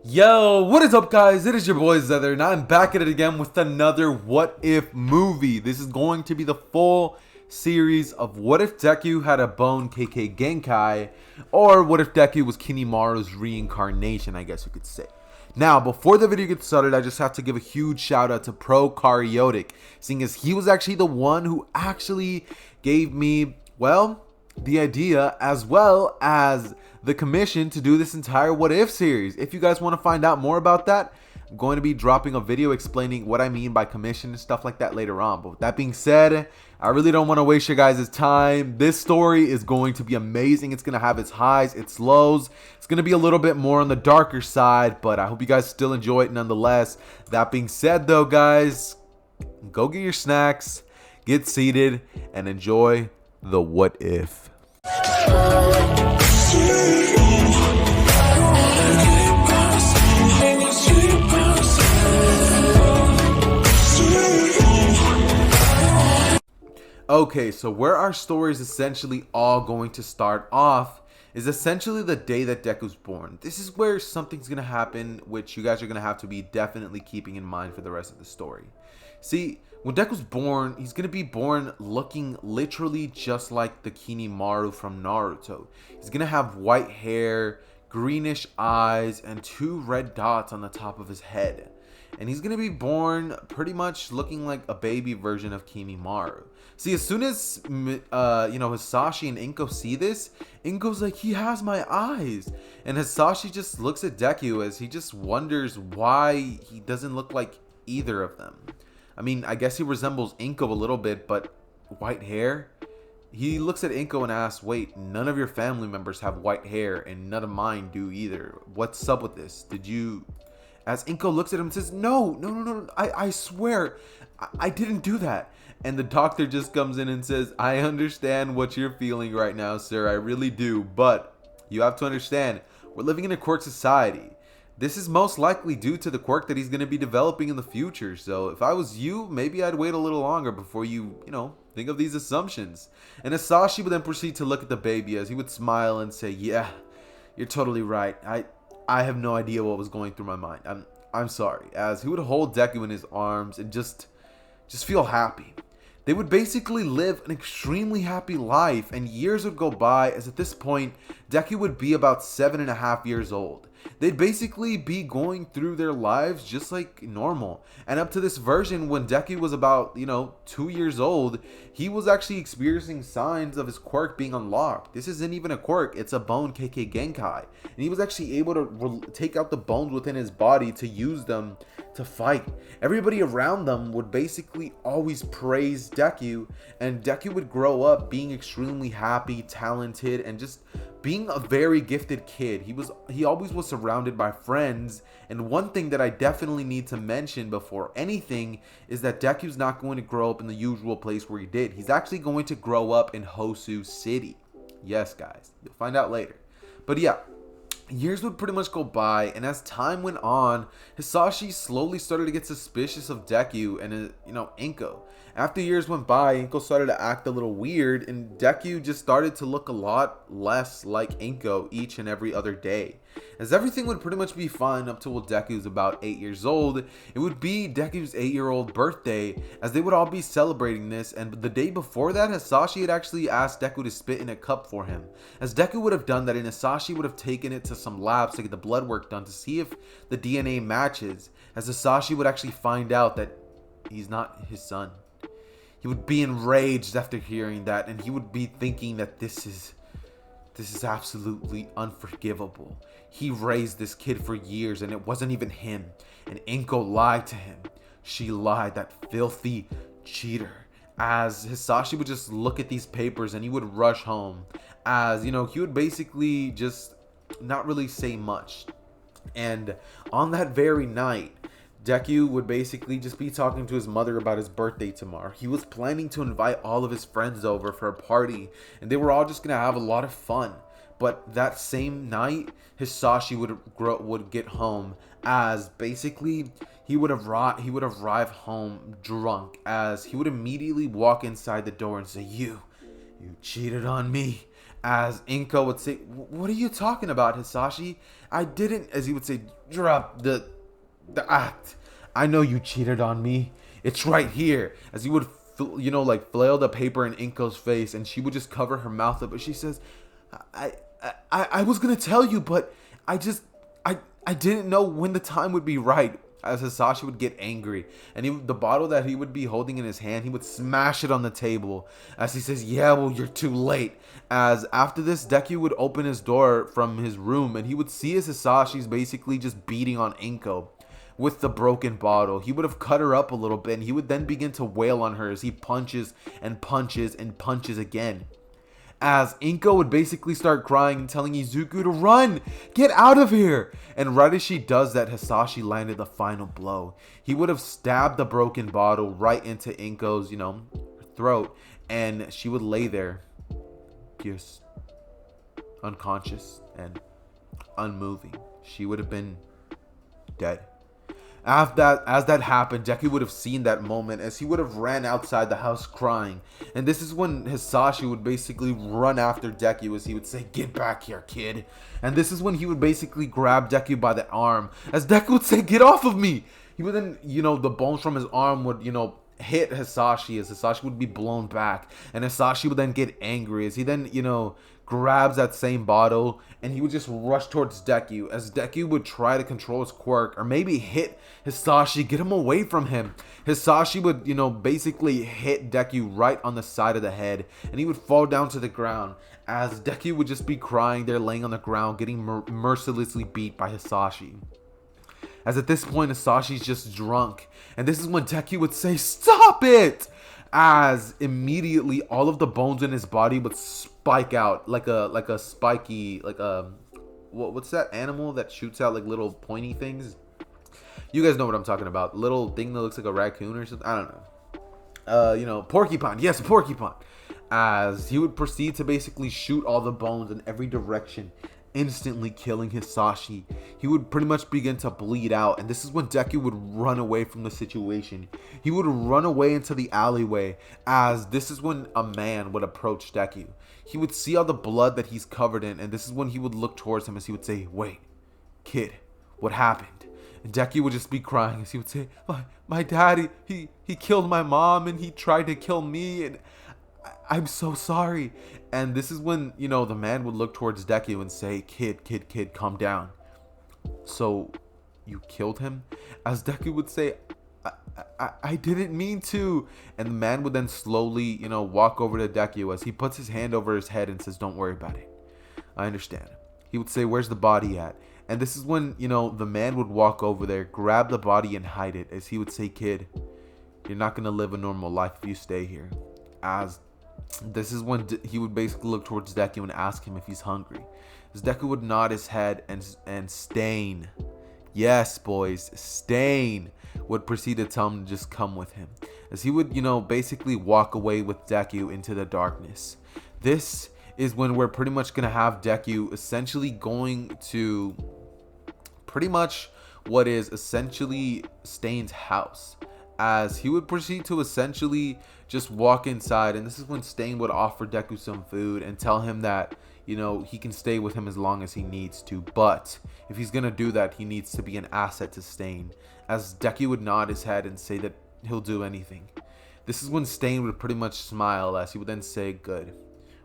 Yo, what is up, guys? It is your boy Zether, and I'm back at it again with another What If movie. This is going to be the full series of what if Deku had a bone Kekkie Genkai, or what if Deku was Kinemura's reincarnation, I guess you could say. Now, before the video gets started, I just have to give a huge shout out to Prokariyotic, seeing as he was actually the one who actually gave me, well, the idea as well as the commission to do this entire What If series. If you guys want to find out more about that, I'm going to be dropping a video explaining what I mean by commission and stuff like that later on. But with that being said, I really don't want to waste your guys' time. This story is going to be amazing. It's going to have its highs, its lows. It's going to be a little bit more on the darker side, but I hope you guys still enjoy it nonetheless. That being said though, guys, go get your snacks, get seated, and enjoy the What If. Okay, so where our story is essentially all going to start off is essentially the day that Deku's born. This is where something's going to happen, which you guys are going to have to be definitely keeping in mind for the rest of the story. See, when Deku's born, he's going to be born looking literally just like the Kinemura from Naruto. He's going to have white hair, greenish eyes, and 2 red dots on the top of his head. And he's going to be born pretty much looking like a baby version of Kinemura. See, as soon as, Hisashi and Inko see this, Inko's like, he has my eyes. And Hisashi just looks at Deku as he just wonders why he doesn't look like either of them. I mean, I guess he resembles Inko a little bit, but white hair? He looks at Inko and asks, wait, none of your family members have white hair and none of mine do either. What's up with this? Did you... As Inko looks at him and says, no, I swear, I didn't do that. And the doctor just comes in and says, I understand what you're feeling right now, sir, I really do. But you have to understand, we're living in a quirk society. This is most likely due to the quirk that he's going to be developing in the future. So if I was you, maybe I'd wait a little longer before you think of these assumptions. And Hisashi would then proceed to look at the baby as he would smile and say, yeah, you're totally right. I have no idea what was going through my mind. I'm sorry. As he would hold Deku in his arms and just feel happy. They would basically live an extremely happy life, and years would go by as at this point, Deku would be about 7.5 years old. They'd basically be going through their lives just like normal. And up to this version, when Deku was about, 2 years old, he was actually experiencing signs of his quirk being unlocked. This isn't even a quirk, it's a bone Kekkie Genkai. And he was actually able to take out the bones within his body to use them to fight. Everybody around them would basically always praise Deku, and Deku would grow up being extremely happy, talented, and just being a very gifted kid. He always was surrounded by friends, and one thing that I definitely need to mention before anything is that Deku's not going to grow up in the usual place where he did. He's actually going to grow up in Hosu City. Yes, guys, you'll find out later. But yeah, years would pretty much go by, and as time went on, Hisashi slowly started to get suspicious of Deku and, Inko. After years went by, Inko started to act a little weird, and Deku just started to look a lot less like Inko each and every other day. As everything would pretty much be fine up till Deku's about 8 years old, it would be Deku's 8-year-old birthday, as they would all be celebrating this, and the day before that, Hisashi had actually asked Deku to spit in a cup for him. As Deku would have done that, and Hisashi would have taken it to some labs to get the blood work done to see if the DNA matches, as Hisashi would actually find out that he's not his son. He would be enraged after hearing that, and he would be thinking that this is absolutely unforgivable. He raised this kid for years, and it wasn't even him. And Inko lied to him. She lied, that filthy cheater. As Hisashi would just look at these papers, and he would rush home. As, he would basically just not really say much. And on that very night, Deku would basically just be talking to his mother about his birthday tomorrow. He was planning to invite all of his friends over for a party, and they were all just going to have a lot of fun. But that same night, Hisashi would get home, as basically he would arrive home drunk, as he would immediately walk inside the door and say, You cheated on me. As Inko would say, what are you talking about, Hisashi? I didn't, as he would say, drop the act. I know you cheated on me. It's right here. As he would, like flail the paper in Inko's face, and she would just cover her mouth up. But she says, I was gonna tell you, but I didn't know when the time would be right. As Hisashi would get angry, and the bottle that he would be holding in his hand, he would smash it on the table. As he says, yeah, well, you're too late. As after this, Deku would open his door from his room, and he would see as Hisashi's basically just beating on Inko with the broken bottle. He would have cut her up a little bit, and he would then begin to wail on her as he punches and punches and punches again. As Inko would basically start crying and telling Izuku to run, get out of here. And right as she does that, Hisashi landed the final blow. He would have stabbed the broken bottle right into Inko's, throat, and she would lay there, just unconscious and unmoving. She would have been dead. As that happened, Deku would have seen that moment as he would have ran outside the house crying. And this is when Hisashi would basically run after Deku as he would say, get back here, kid. And this is when he would basically grab Deku by the arm as Deku would say, get off of me. He would then, the bones from his arm would, hit Hisashi as Hisashi would be blown back. And Hisashi would then get angry as he then, grabs that same bottle, and he would just rush towards Deku as Deku would try to control his quirk or maybe hit Hisashi, get him away from him. Hisashi would, basically hit Deku right on the side of the head, and he would fall down to the ground as Deku would just be crying there, laying on the ground, getting mercilessly beat by Hisashi. As at this point, Hisashi's just drunk, and this is when Deku would say, stop it! As immediately all of the bones in his body would spike out like a spiky, what's that animal that shoots out like little pointy things? You guys know what I'm talking about. Little thing that looks like a raccoon or something. I don't know. Porcupine. Yes, porcupine. As he would proceed to basically shoot all the bones in every direction, instantly killing Hisashi. He would pretty much begin to bleed out, and this is when Deku would run away from the situation. He would run away into the alleyway, as this is when a man would approach Deku. He would see all the blood that he's covered in, and this is when he would look towards him as he would say, wait, kid, what happened? And Deku would just be crying as he would say, my daddy, he killed my mom and he tried to kill me, and I'm so sorry. And this is when, the man would look towards Deku and say, kid, calm down. So, you killed him? As Deku would say, I didn't mean to. And the man would then slowly, walk over to Deku as he puts his hand over his head and says, don't worry about it. I understand. He would say, where's the body at? And this is when, the man would walk over there, grab the body and hide it. As he would say, kid, you're not going to live a normal life if you stay here. As this is when he would basically look towards Deku and ask him if he's hungry. As Deku would nod his head and Stain, yes boys, Stain would proceed to tell him to just come with him. As he would, basically walk away with Deku into the darkness. This is when we're pretty much going to have Deku essentially going to pretty much what is essentially Stain's house. As he would proceed to essentially just walk inside, and this is when Stain would offer Deku some food and tell him that, he can stay with him as long as he needs to, but if he's gonna do that, he needs to be an asset to Stain. As Deku would nod his head and say that he'll do anything. This is when Stain would pretty much smile as he would then say, good,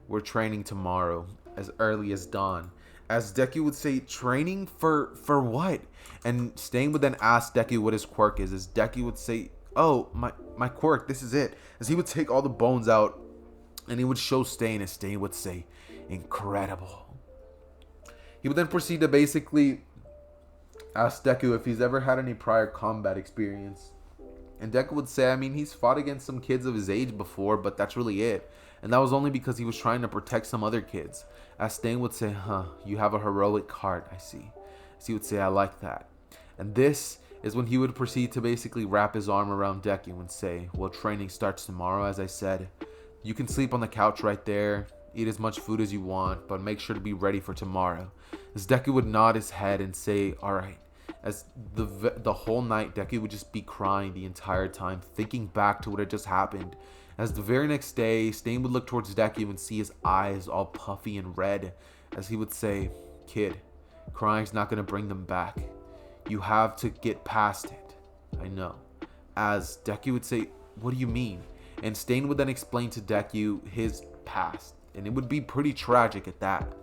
we're training tomorrow as early as dawn. As Deku would say, training for what? And Stain would then ask Deku what his quirk is, as Deku would say, oh, my quirk, this is it. As he would take all the bones out and he would show Stain, and Stain would say, incredible. He would then proceed to basically ask Deku if he's ever had any prior combat experience. And Deku would say, I mean, he's fought against some kids of his age before, but that's really it. And that was only because he was trying to protect some other kids. As Stain would say, you have a heroic heart, I see. As he would say, I like that. And this is when he would proceed to basically wrap his arm around Deku and say, well, training starts tomorrow, as I said. You can sleep on the couch right there, eat as much food as you want, but make sure to be ready for tomorrow. As Deku would nod his head and say, alright. As the whole night, Deku would just be crying the entire time, thinking back to what had just happened. As the very next day, Stain would look towards Deku and see his eyes all puffy and red, as he would say, kid, crying's not going to bring them back. You have to get past it. I know. As Deku would say, what do you mean? And Stain would then explain to Deku his past. And it would be pretty tragic at that.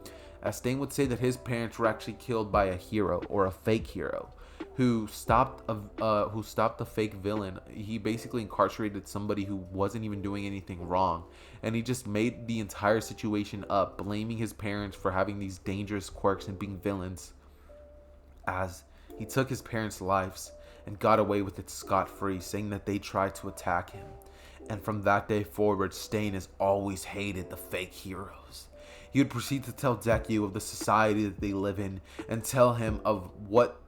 As Stain would say that his parents were actually killed by a hero, or a fake hero, who stopped the fake villain. He basically incarcerated somebody who wasn't even doing anything wrong, and he just made the entire situation up, blaming his parents for having these dangerous quirks and being villains. As he took his parents' lives and got away with it scot-free, saying that they tried to attack him. And from that day forward, Stain has always hated the fake heroes. He would proceed to tell Deku of the society that they live in, and tell him of what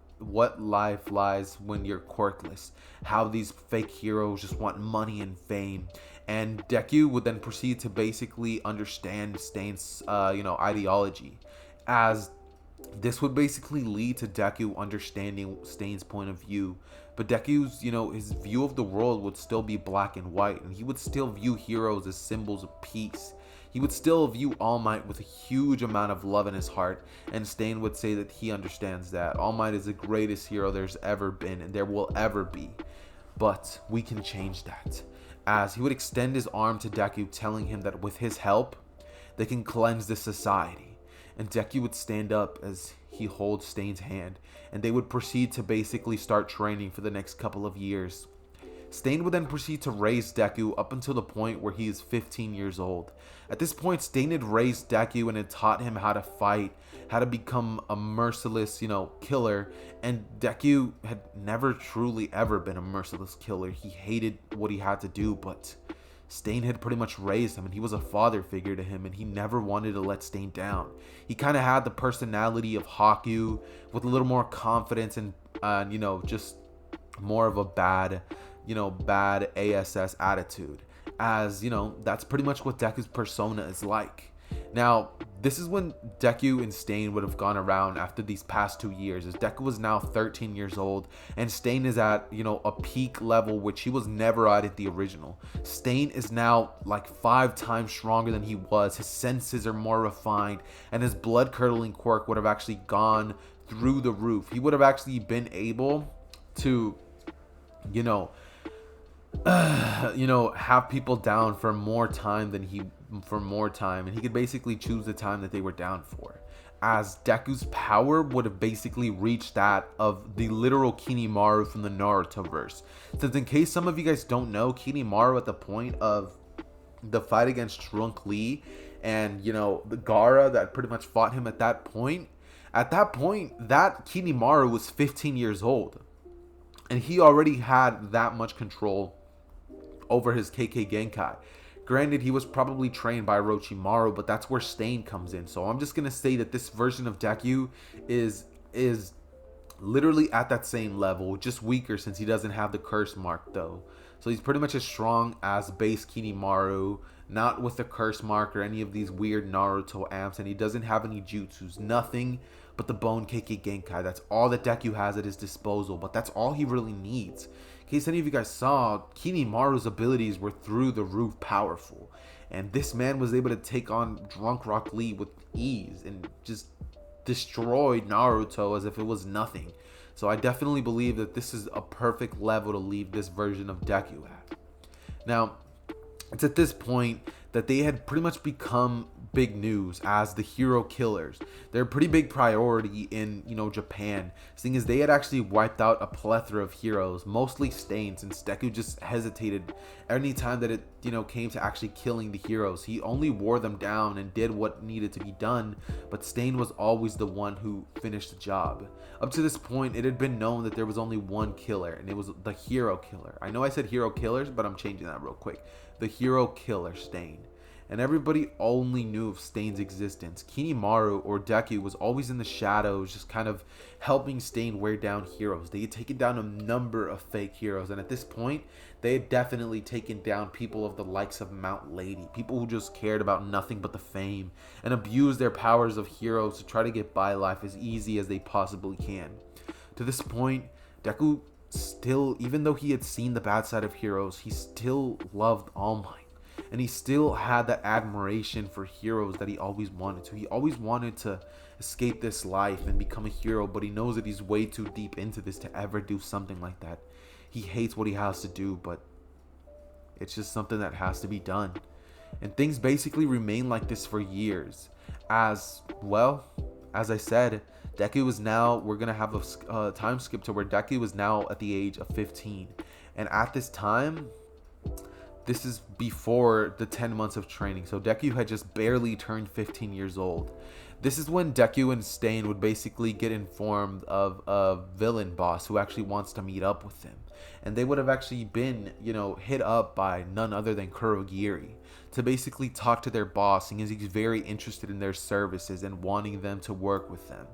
life lies when you're quirkless, how these fake heroes just want money and fame. And Deku would then proceed to basically understand Stain's ideology, as this would basically lead to Deku understanding Stain's point of view. But Deku's, his view of the world would still be black and white, and he would still view heroes as symbols of peace. He would still view All Might with a huge amount of love in his heart, and Stain would say that he understands that All Might is the greatest hero there's ever been and there will ever be. But we can change that. As he would extend his arm to Deku, telling him that with his help, they can cleanse the society. And Deku would stand up as he holds Stain's hand, and they would proceed to basically start training for the next couple of years. Stain would then proceed to raise Deku up until the point where he is 15 years old. At this point, Stain had raised Deku and had taught him how to fight, how to become a merciless, killer. And Deku had never truly ever been a merciless killer. He hated what he had to do, but Stain had pretty much raised him, and he was a father figure to him, and he never wanted to let Stain down. He kind of had the personality of Haku with a little more confidence and, just more of a bad ASS attitude, as that's pretty much what Deku's persona is like. Now, this is when Deku and Stain would have gone around after these past 2 years, as Deku was now 13 years old, and Stain is at, a peak level, which he was never at the original. Stain is now like 5 times stronger than he was. His senses are more refined, and his blood-curdling quirk would have actually gone through the roof. He would have actually been able to, have people down for more time, and he could basically choose the time that they were down for, as Deku's power would have basically reached that of the literal Kinemaro from the Naruto verse. Since in case some of you guys don't know, Kinemaro at the point of the fight against Trunk Lee and the Gaara that pretty much fought him at that point, that Kinemaro was 15 years old, and he already had that much control over his Kekkie Genkai. Granted, he was probably trained by Orochimaru, but that's where Stain comes in. So I'm just going to say that this version of Deku is literally at that same level, just weaker since he doesn't have the curse mark though. So he's pretty much as strong as base Kinemaro, not with the curse mark or any of these weird Naruto amps, and he doesn't have any jutsus, nothing but the Bone Kekkie Genkai. That's all that Deku has at his disposal, but that's all he really needs. In case any of you guys saw, Kinemaru's abilities were through the roof powerful, and this man was able to take on Drunk Rock Lee with ease and just destroy Naruto as if it was nothing. So I definitely believe that this is a perfect level to leave this version of Deku at. Now, it's at this point that they had pretty much become big news as the hero killers. They're a pretty big priority in, Japan, seeing as they had actually wiped out a plethora of heroes, mostly Stain, since Deku just hesitated any time that it, came to actually killing the heroes. He only wore them down and did what needed to be done, but Stain was always the one who finished the job. Up to this point, it had been known that there was only one killer, and it was the hero killer. I know I said hero killers, but I'm changing that real quick. The hero killer, Stain. And everybody only knew of Stain's existence. Kinemaro, or Deku, was always in the shadows, just kind of helping Stain wear down heroes. They had taken down a number of fake heroes, and at this point, they had definitely taken down people of the likes of Mount Lady, people who just cared about nothing but the fame, and abused their powers of heroes to try to get by life as easy as they possibly can. To this point, Deku still, even though he had seen the bad side of heroes, he still loved All Might. And he still had that admiration for heroes that he always wanted to. He always wanted to escape this life and become a hero, but he knows that he's way too deep into this to ever do something like that. He hates what he has to do, but it's just something that has to be done. And things basically remain like this for years. As well, as I said, Deku is now, we're going to have a time skip to where Deku is now at the age of 15. And at this time, this is before the 10 months of training. So Deku had just barely turned 15 years old. This is when Deku and Stain would basically get informed of a villain boss who actually wants to meet up with them. And they would have actually been, hit up by none other than Kurogiri to basically talk to their boss, and he's very interested in their services and wanting them to work with them.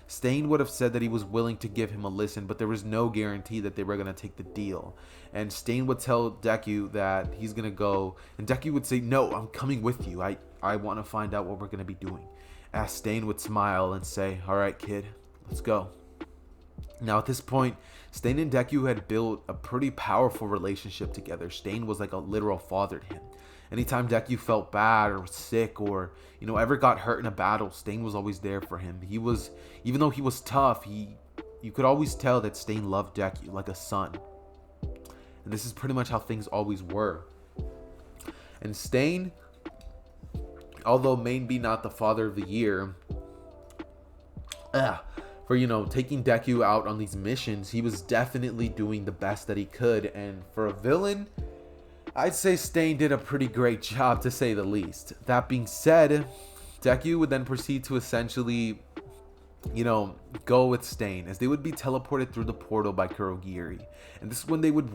Stain would have said that he was willing to give him a listen, but there was no guarantee that they were going to take the deal. And Stain would tell Deku that he's going to go, and Deku would say, "No, I'm coming with you. I want to find out what we're going to be doing." As Stain would smile and say, "All right, kid, let's go." Now at this point, Stain and Deku had built a pretty powerful relationship together. Stain was like a literal father to him. Anytime Deku felt bad or sick or, ever got hurt in a battle, Stain was always there for him. He was, even though he was tough, you could always tell that Stain loved Deku like a son. And this is pretty much how things always were. And Stain, although maybe not the father of the year, for taking Deku out on these missions, he was definitely doing the best that he could. And for a villain, I'd say Stain did a pretty great job, to say the least. That being said, Deku would then proceed to essentially, go with Stain, as they would be teleported through the portal by Kurogiri. And this is when they would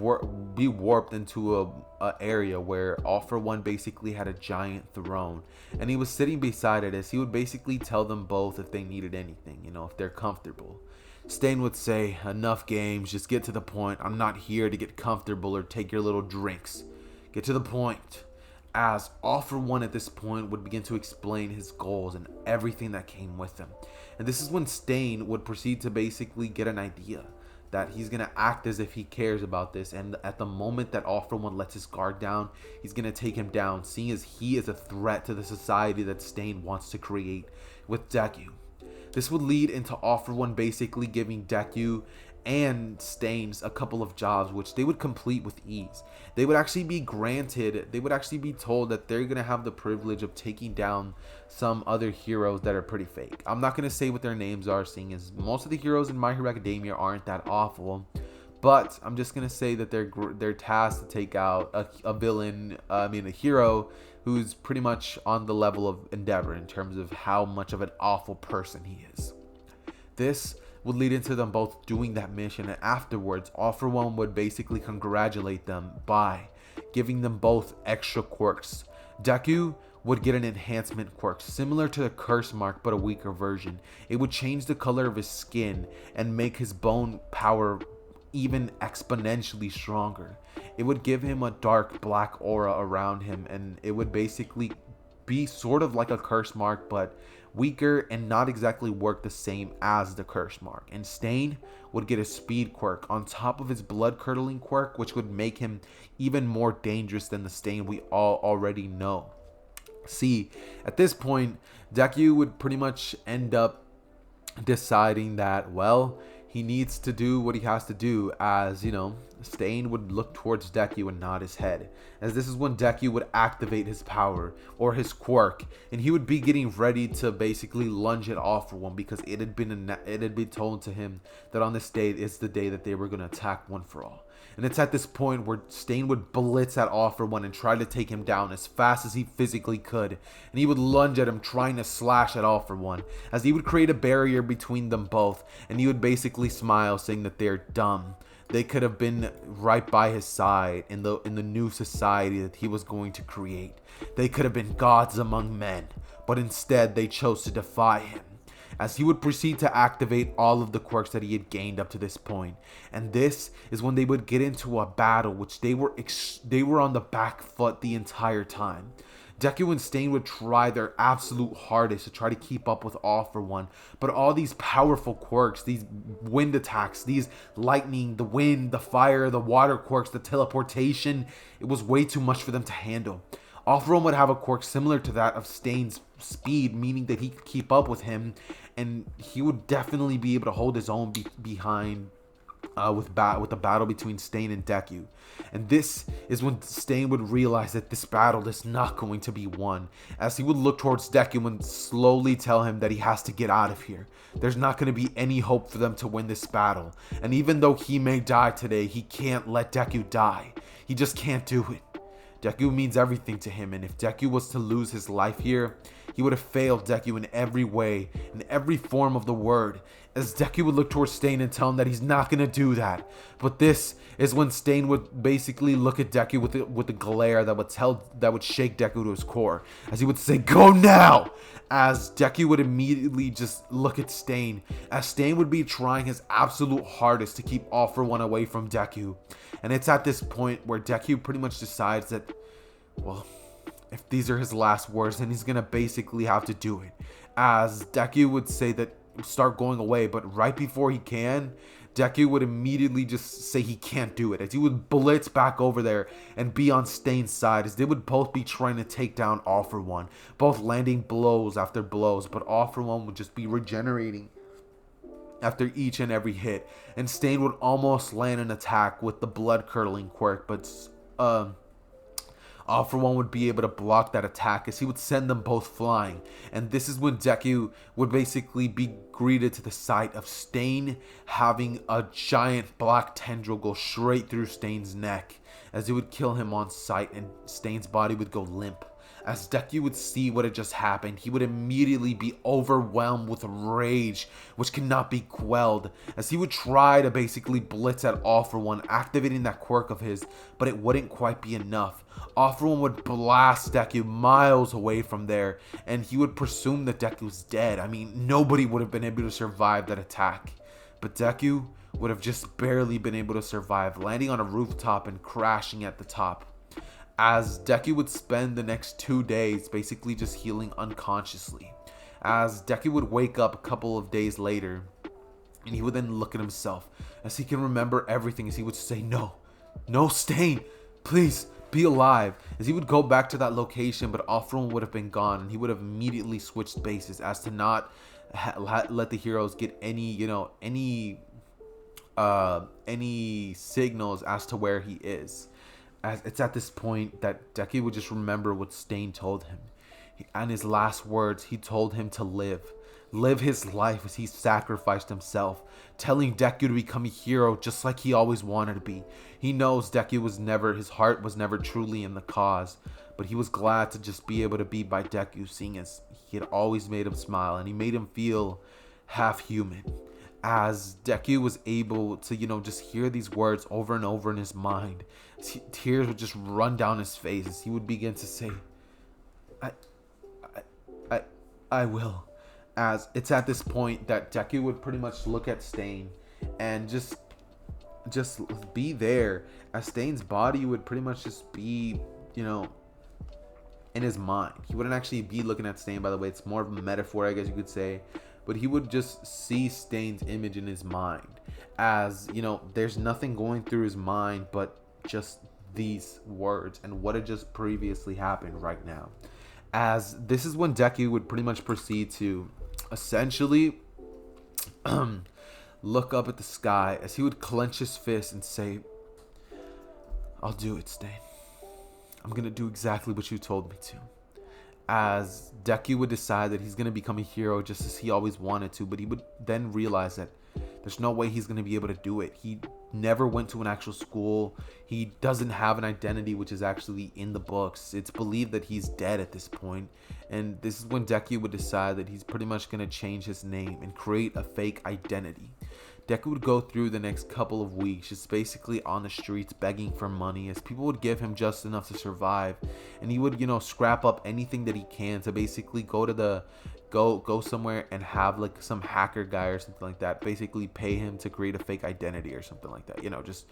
be warped into a area where All For One basically had a giant throne. And he was sitting beside it, as he would basically tell them both if they needed anything, if they're comfortable. Stain would say, "Enough games, just get to the point. I'm not here to get comfortable or take your little drinks. Get to the point." As All For One at this point would begin to explain his goals and everything that came with them. And this is when Stain would proceed to basically get an idea that he's going to act as if he cares about this. And at the moment that All For One lets his guard down, he's going to take him down, seeing as he is a threat to the society that Stain wants to create with Deku. This would lead into All For One basically giving Deku and Stains a couple of jobs which they would complete with ease. They would actually be told that they're going to have the privilege of taking down some other heroes that are pretty fake. I'm not going to say what their names are, seeing as most of the heroes in My Hero Academia aren't that awful. But I'm just going to say that they're tasked to take out a hero who's pretty much on the level of Endeavor in terms of how much of an awful person he is. This would lead into them both doing that mission, and afterwards All For One would basically congratulate them by giving them both extra quirks. Deku would get an enhancement quirk similar to the curse mark, but a weaker version. It would change the color of his skin and make his bone power even exponentially stronger. It would give him a dark black aura around him, and it would basically be sort of like a curse mark, but weaker and not exactly work the same as the curse mark. And Stain would get a speed quirk on top of his blood curdling quirk, which would make him even more dangerous than the Stain we all already know. See, at this point, Deku would pretty much end up deciding that, well, he needs to do what he has to do, as, Stain would look towards Deku and nod his head, as this is when Deku would activate his power, or his quirk, and he would be getting ready to basically lunge at All For One, because it had been told to him that on this day is the day that they were going to attack One For All. And it's at this point where Stain would blitz at All For One and try to take him down as fast as he physically could. And he would lunge at him, trying to slash at All For One, as he would create a barrier between them both. And he would basically smile, saying that they're dumb. They could have been right by his side in the new society that he was going to create. They could have been gods among men, but instead they chose to defy him, as he would proceed to activate all of the quirks that he had gained up to this point. And this is when they would get into a battle which they were on the back foot the entire time. Deku and Stain would try their absolute hardest to try to keep up with All For One, but all these powerful quirks, these wind attacks, these lightning, the wind, the fire, the water quirks, the teleportation, it was way too much for them to handle. All For One would have a quirk similar to that of Stain's speed, meaning that he could keep up with him, and he would definitely be able to hold his own behind with the battle between Stain and Deku. And this is when Stain would realize that this battle is not going to be won, as he would look towards Deku and slowly tell him that he has to get out of here. There's not going to be any hope for them to win this battle, and even though he may die today, he can't let Deku die. He just can't do it. Deku means everything to him, and if Deku was to lose his life here, he would have failed Deku in every way, in every form of the word, as Deku would look towards Stain and tell him that he's not going to do that. But this is when Stain would basically look at Deku with a glare that would shake Deku to his core, as he would say, "Go now!" As Deku would immediately just look at Stain, as Stain would be trying his absolute hardest to keep All For One away from Deku. And it's at this point where Deku pretty much decides that, well, if these are his last words, then he's going to basically have to do it. As Deku would say that, start going away, but right before he can, Deku would immediately just say he can't do it, as he would blitz back over there and be on Stain's side, as they would both be trying to take down All For One, both landing blows after blows, but All For One would just be regenerating after each and every hit, and Stain would almost land an attack with the blood curdling quirk, but All For One would be able to block that attack, as he would send them both flying. And this is when Deku would basically be greeted to the sight of Stain having a giant black tendril go straight through Stain's neck, as it would kill him on sight, and Stain's body would go limp. As Deku would see what had just happened, he would immediately be overwhelmed with rage, which cannot be quelled, as he would try to basically blitz at All For One, activating that quirk of his, but it wouldn't quite be enough. All For One would blast Deku miles away from there, and he would presume that Deku's dead. I mean, nobody would have been able to survive that attack. But Deku would have just barely been able to survive, landing on a rooftop and crashing at the top, as Deku would spend the next 2 days basically just healing unconsciously. As Deku would wake up a couple of days later, and he would then look at himself, as he can remember everything, as he would say, "No, no, Stain, please be alive." As he would go back to that location, but All For One would have been gone, and he would have immediately switched bases, as to not let the heroes get any signals as to where he is. As it's at this point that Deku would just remember what Stain told him. And his last words, he told him to live his life, as he sacrificed himself, telling Deku to become a hero just like he always wanted to be. He knows his heart was never truly in the cause, but he was glad to just be able to be by Deku, seeing as he had always made him smile, and he made him feel half human. As Deku was able to, just hear these words over and over in his mind, tears would just run down his face, as he would begin to say, I will. As it's at this point that Deku would pretty much look at Stain and just be there, as Stain's body would pretty much just be, in his mind. He wouldn't actually be looking at Stain, by the way. It's more of a metaphor, I guess you could say. But he would just see Stain's image in his mind, as, there's nothing going through his mind but just these words and what had just previously happened right now. As this is when Deku would pretty much proceed to essentially look up at the sky, as he would clench his fist and say, "I'll do it, Stain. I'm going to do exactly what you told me to." As Deku would decide that he's going to become a hero just as he always wanted to, but he would then realize that there's no way he's going to be able to do it. He never went to an actual school. He doesn't have an identity, which is actually in the books. It's believed that he's dead at this point. And this is when Deku would decide that he's pretty much going to change his name and create a fake identity. Deku would go through the next couple of weeks just basically on the streets begging for money, as people would give him just enough to survive, and he would scrap up anything that he can to basically go somewhere and have like some hacker guy or something like that basically pay him to create a fake identity or something like that. Just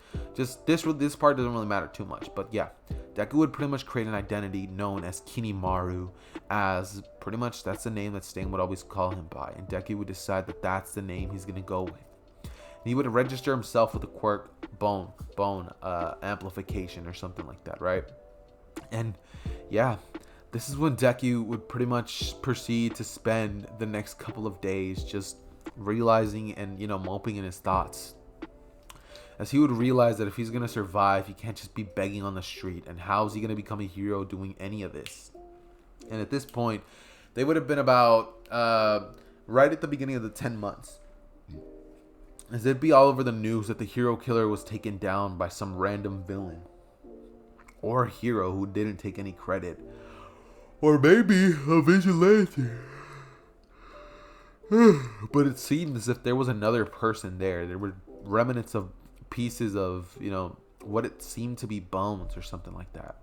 this part doesn't really matter too much, but yeah, Deku would pretty much create an identity known as Kinimaru, as pretty much that's the name that Stain would always call him by, and Deku would decide that that's the name he's gonna go with. He would register himself with the quirk bone amplification or something like that, right? And yeah, this is when Deku would pretty much proceed to spend the next couple of days just realizing and, moping in his thoughts. As he would realize that if he's going to survive, he can't just be begging on the street. And how is he going to become a hero doing any of this? And at this point, they would have been about right at the beginning of the 10 months. As it'd be all over the news that the hero killer was taken down by some random villain. Or a hero who didn't take any credit. Or maybe a vigilante. But it seemed as if there was another person there. There were remnants of pieces of, what it seemed to be bones or something like that.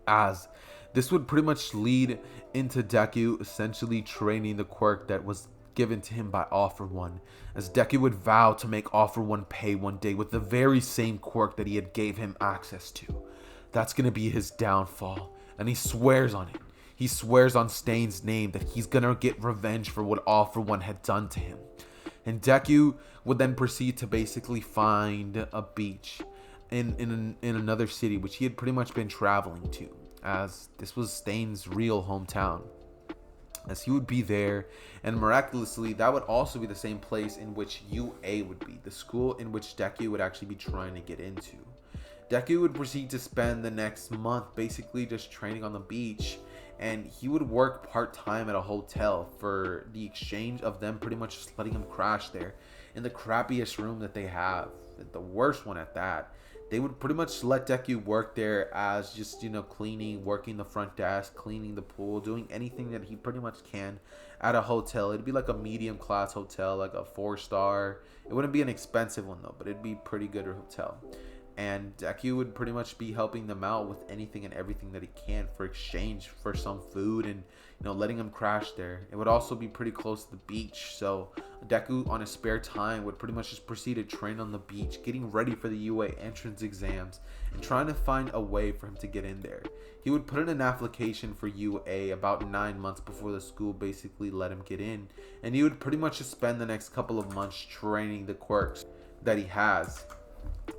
As this would pretty much lead into Deku essentially training the quirk that was given to him by All For One, as Deku would vow to make All For One pay one day with the very same quirk that he had gave him access to. That's going to be his downfall, and he swears on it. He swears on Stain's name that he's going to get revenge for what All For One had done to him. And Deku would then proceed to basically find a beach in another city, which he had pretty much been traveling to, as this was Stain's real hometown. As he would be there, and miraculously, that would also be the same place in which UA would be, the school in which Deku would actually be trying to get into. Deku would proceed to spend the next month basically just training on the beach, and he would work part-time at a hotel for the exchange of them pretty much just letting him crash there in the crappiest room that they have, the worst one at that. They would pretty much let Deku work there as just, cleaning, working the front desk, cleaning the pool, doing anything that he pretty much can at a hotel. It'd be like a medium class hotel, like a 4-star. It wouldn't be an expensive one though, but it'd be pretty good hotel. And Deku would pretty much be helping them out with anything and everything that he can for exchange for some food and, letting him crash there. It would also be pretty close to the beach. So Deku on his spare time would pretty much just proceed to train on the beach, getting ready for the UA entrance exams and trying to find a way for him to get in there. He would put in an application for UA about 9 months before the school basically let him get in. And he would pretty much just spend the next couple of months training the quirks that he has.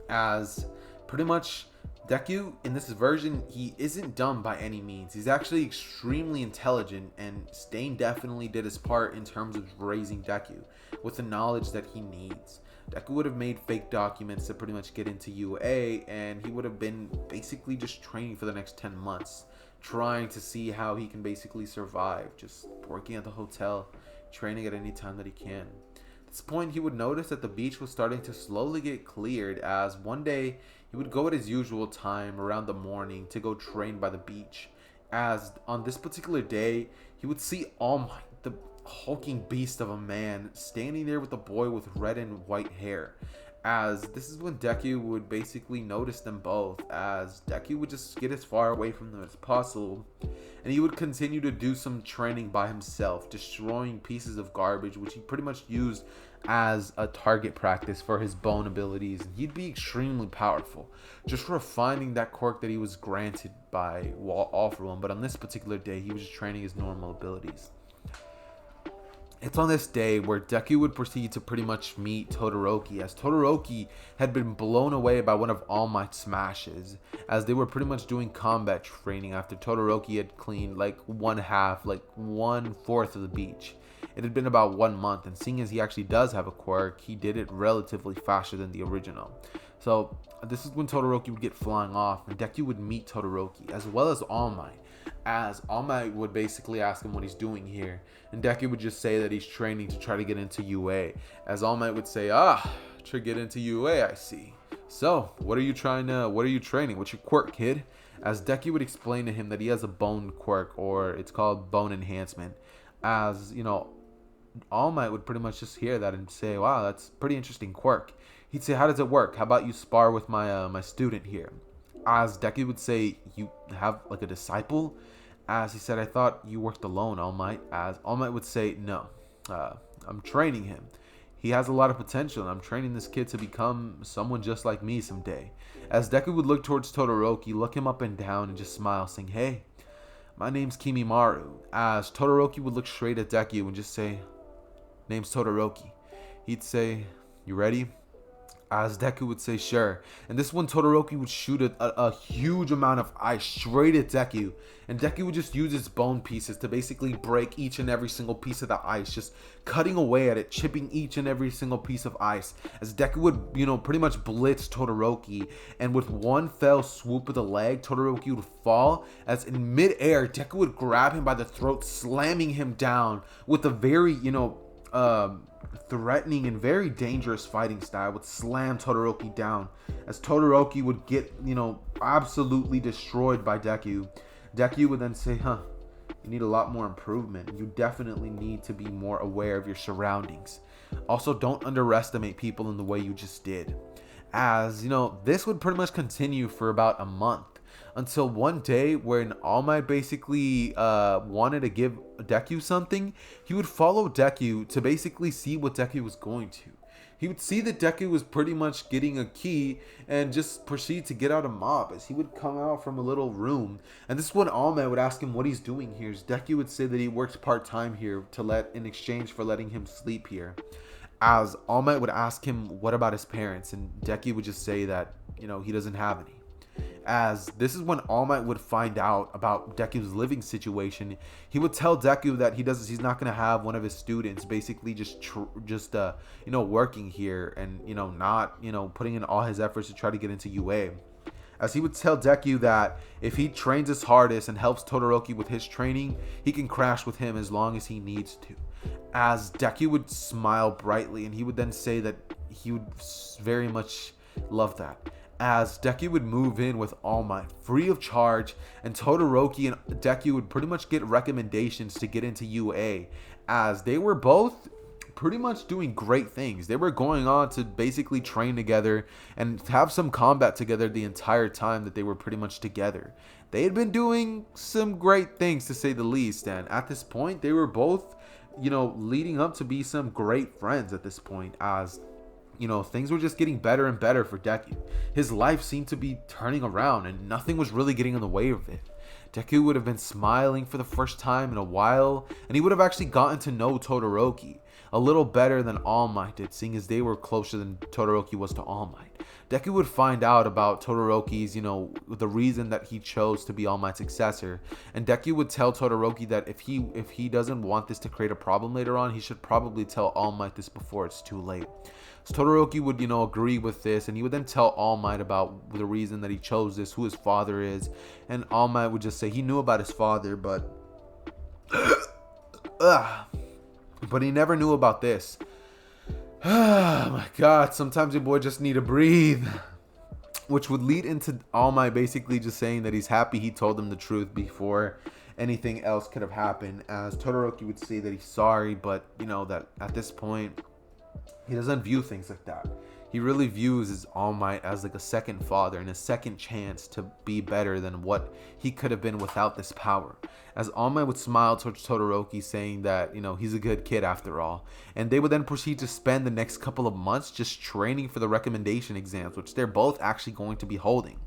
As pretty much Deku in this version, he isn't dumb by any means. He's actually extremely intelligent, and Stain definitely did his part in terms of raising Deku with the knowledge that he needs. Deku would have made fake documents to pretty much get into UA, and he would have been basically just training for the next 10 months, trying to see how he can basically survive, just working at the hotel, training at any time that he can. At this point, he would notice that the beach was starting to slowly get cleared, as one day he would go at his usual time around the morning to go train by the beach. As on this particular day, he would see All Might, the hulking beast of a man, standing there with a boy with red and white hair. As this is when Deku would basically notice them both, as Deku would just get as far away from them as possible, and he would continue to do some training by himself, destroying pieces of garbage which he pretty much used as a target practice for his bone abilities. And he'd be extremely powerful, just refining that quirk that he was granted by All For One. But on this particular day, he was just training his normal abilities. It's on this day where Deku would proceed to pretty much meet Todoroki, as Todoroki had been blown away by one of All Might's smashes, as they were pretty much doing combat training after Todoroki had cleaned like 1/4 of the beach. It had been about 1 month, and seeing as he actually does have a quirk, he did it relatively faster than the original. So this is when Todoroki would get flying off, and Deku would meet Todoroki, as well as All Might. As All Might would basically ask him what he's doing here, and Deku would just say that he's training to try to get into UA. As All Might would say, to get into UA, I see. So, what are you training? What's your quirk, kid? As Deku would explain to him that he has a bone quirk, or it's called bone enhancement. As, All Might would pretty much just hear that and say, wow, that's pretty interesting quirk. He'd say, how does it work? How about you spar with my student here? As Deku would say, you have like a disciple? As he said, I thought you worked alone, All Might. As All Might would say, no, I'm training him. He has a lot of potential, and I'm training this kid to become someone just like me someday. As Deku would look towards Todoroki, look him up and down, and just smile, saying, hey, my name's Kimimaru. As Todoroki would look straight at Deku and just say, name's Todoroki. He'd say, you ready? As Deku would say, sure. And this one, Todoroki would shoot a huge amount of ice straight at Deku. And Deku would just use his bone pieces to basically break each and every single piece of the ice. Just cutting away at it, chipping each and every single piece of ice. As Deku would, pretty much blitz Todoroki. And with one fell swoop of the leg, Todoroki would fall. As in midair, Deku would grab him by the throat, slamming him down with a very, threatening and very dangerous fighting style. Would slam Todoroki down as Todoroki would get absolutely destroyed by Deku. Deku would then say, you need a lot more improvement. You definitely need to be more aware of your surroundings. Also, don't underestimate people in the way you just did. As this would pretty much continue for about a month, until one day when All Might basically wanted to give Deku something. He would follow Deku to basically see what Deku was going to. He would see that Deku was pretty much getting a key and just proceed to get out a mop as he would come out from a little room. And this is when All Might would ask him what he's doing here. As Deku would say that he works part-time here in exchange for letting him sleep here. As All Might would ask him what about his parents, and Deku would just say that he doesn't have any. As this is when All Might would find out about Deku's living situation. He would tell Deku that he's not going to have one of his students basically just working here and not putting in all his efforts to try to get into UA. As he would tell Deku that if he trains his hardest and helps Todoroki with his training, he can crash with him as long as he needs to. As Deku would smile brightly, and he would then say that he would very much love that. As Deku would move in with All Might free of charge, and Todoroki and Deku would pretty much get recommendations to get into UA, as they were both pretty much doing great things. They were going on to basically train together and have some combat together the entire time that they were pretty much together. They had been doing some great things, to say the least, and at this point they were both leading up to be some great friends at this point. As things were just getting better and better for Deku. His life seemed to be turning around and nothing was really getting in the way of it. Deku would have been smiling for the first time in a while, and he would have actually gotten to know Todoroki a little better than All Might did, seeing as they were closer than Todoroki was to All Might. Deku would find out about Todoroki's, the reason that he chose to be All Might's successor, and Deku would tell Todoroki that if he doesn't want this to create a problem later on, he should probably tell All Might this before it's too late. So Todoroki would, agree with this, and he would then tell All Might about the reason that he chose this, who his father is, and All Might would just say he knew about his father, but he never knew about this. Oh my God, sometimes your boy just need to breathe. Which would lead into All Might basically just saying that he's happy he told him the truth before anything else could have happened, as Todoroki would say that he's sorry, but that at this point he doesn't view things like that. He really views his All Might as like a second father and a second chance to be better than what he could have been without this power. As All Might would smile towards Todoroki, saying that he's a good kid after all, and they would then proceed to spend the next couple of months just training for the recommendation exams, which they're both actually going to be holding.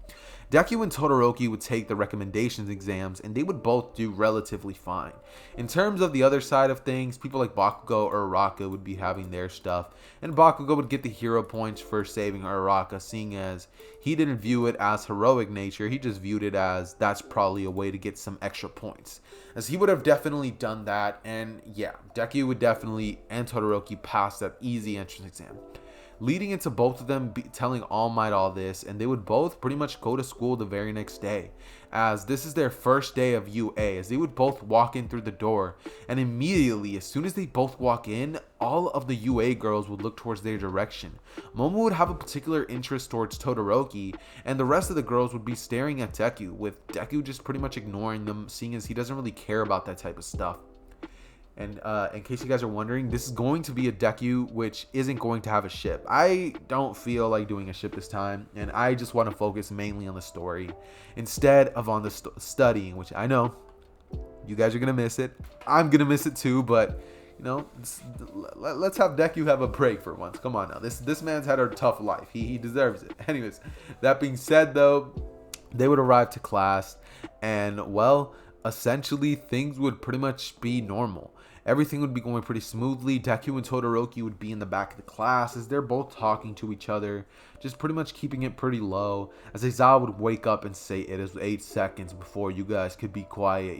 Deku and Todoroki would take the recommendations exams, and they would both do relatively fine. In terms of the other side of things, people like Bakugo or Araka would be having their stuff, and Bakugo would get the hero points for saving Araka, seeing as he didn't view it as heroic nature, he just viewed it as that's probably a way to get some extra points. As he would have definitely done that, and yeah, Deku would definitely, and Todoroki, pass that easy entrance exam. Leading into both of them telling All Might all this, and they would both pretty much go to school the very next day, as this is their first day of UA, as they would both walk in through the door, and immediately, as soon as they both walk in, all of the UA girls would look towards their direction. Momo would have a particular interest towards Todoroki, and the rest of the girls would be staring at Deku, with Deku just pretty much ignoring them, seeing as he doesn't really care about that type of stuff. And in case you guys are wondering, this is going to be a Deku which isn't going to have a ship. I don't feel like doing a ship this time, and I just want to focus mainly on the story instead of on the studying, which I know you guys are going to miss it. I'm going to miss it too, but let's have Deku have a break for once. Come on now. This man's had a tough life. He deserves it. Anyways, that being said though, they would arrive to class, and well, essentially things would pretty much be normal. everything would be going pretty smoothly. Deku and Todoroki would be in the back of the class as they're both talking to each other, just pretty much keeping it pretty low, as Aizawa would wake up and say, "It is 8 seconds before you guys could be quiet,"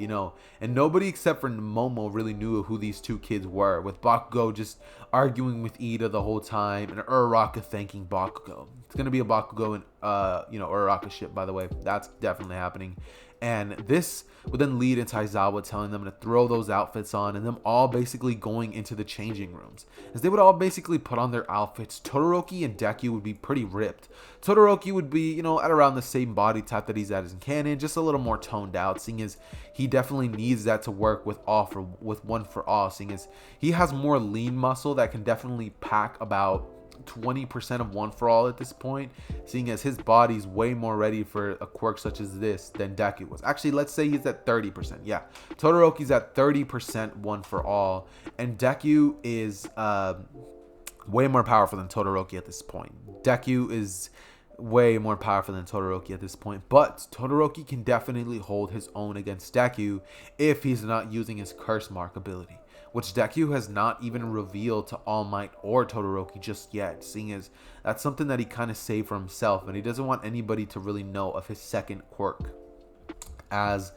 and nobody except for Momo really knew who these two kids were, with Bakugo just arguing with Ida the whole time, and Uraraka thanking Bakugo. It's gonna be a Bakugo and Uraraka ship, by the way. That's definitely happening. And this would then lead into Aizawa telling them to throw those outfits on, and them all basically going into the changing rooms. As they would all basically put on their outfits, Todoroki and Deku would be pretty ripped. Todoroki would be, at around the same body type that he's at in canon, just a little more toned out, seeing as he definitely needs that to work with One for All, seeing as he has more lean muscle that can definitely pack about 20% of One for All at this point, seeing as his body's way more ready for a quirk such as this than Deku was. Actually, let's say he's at 30%. Yeah, Todoroki's at 30% One for All, and Deku is way more powerful than Todoroki at this point. Deku is way more powerful than Todoroki at this point, but Todoroki can definitely hold his own against Deku if he's not using his curse mark ability, which Deku has not even revealed to All Might or Todoroki just yet, seeing as that's something that he kind of saved for himself, and he doesn't want anybody to really know of his second quirk. As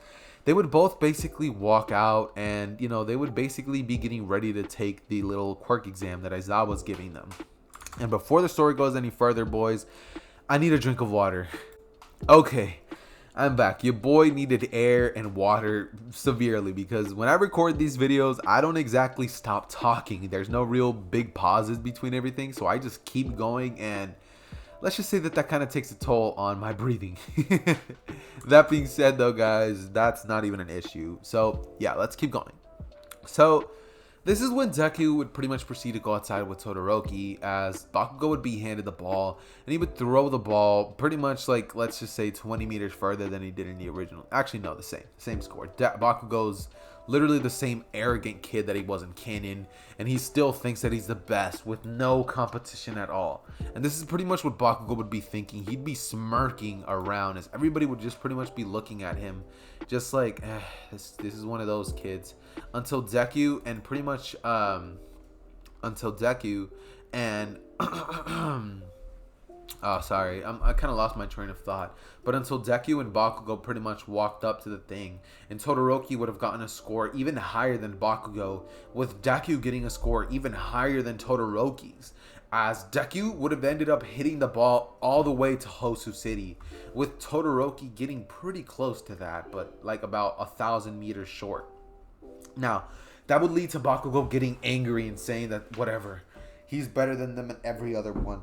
they would both basically walk out, and they would basically be getting ready to take the little quirk exam that Aizawa was giving them. And before the story goes any further, boys, I need a drink of water. Okay, I'm back. Your boy needed air and water severely, because when I record these videos, I don't exactly stop talking. There's no real big pauses between everything, so I just keep going, and let's just say that kind of takes a toll on my breathing. That being said, though, guys, that's not even an issue. So yeah, let's keep going. So this is when Deku would pretty much proceed to go outside with Todoroki, as Bakugo would be handed the ball, and he would throw the ball pretty much like, let's just say 20 meters further than he did in the original. Actually, no, the same score. Bakugo's literally the same arrogant kid that he was in canon, and he still thinks that he's the best with no competition at all. And this is pretty much what Bakugo would be thinking. He'd be smirking around as everybody would just pretty much be looking at him just like, this is one of those kids, until Deku and pretty much until Deku and oh, sorry, I kind of lost my train of thought. But until Deku and Bakugo pretty much walked up to the thing, and Todoroki would have gotten a score even higher than Bakugo, with Deku getting a score even higher than Todoroki's, as Deku would have ended up hitting the ball all the way to Hosu City, with Todoroki getting pretty close to that, but like about 1,000 meters short. Now, that would lead to Bakugo getting angry and saying that whatever, he's better than them in every other one,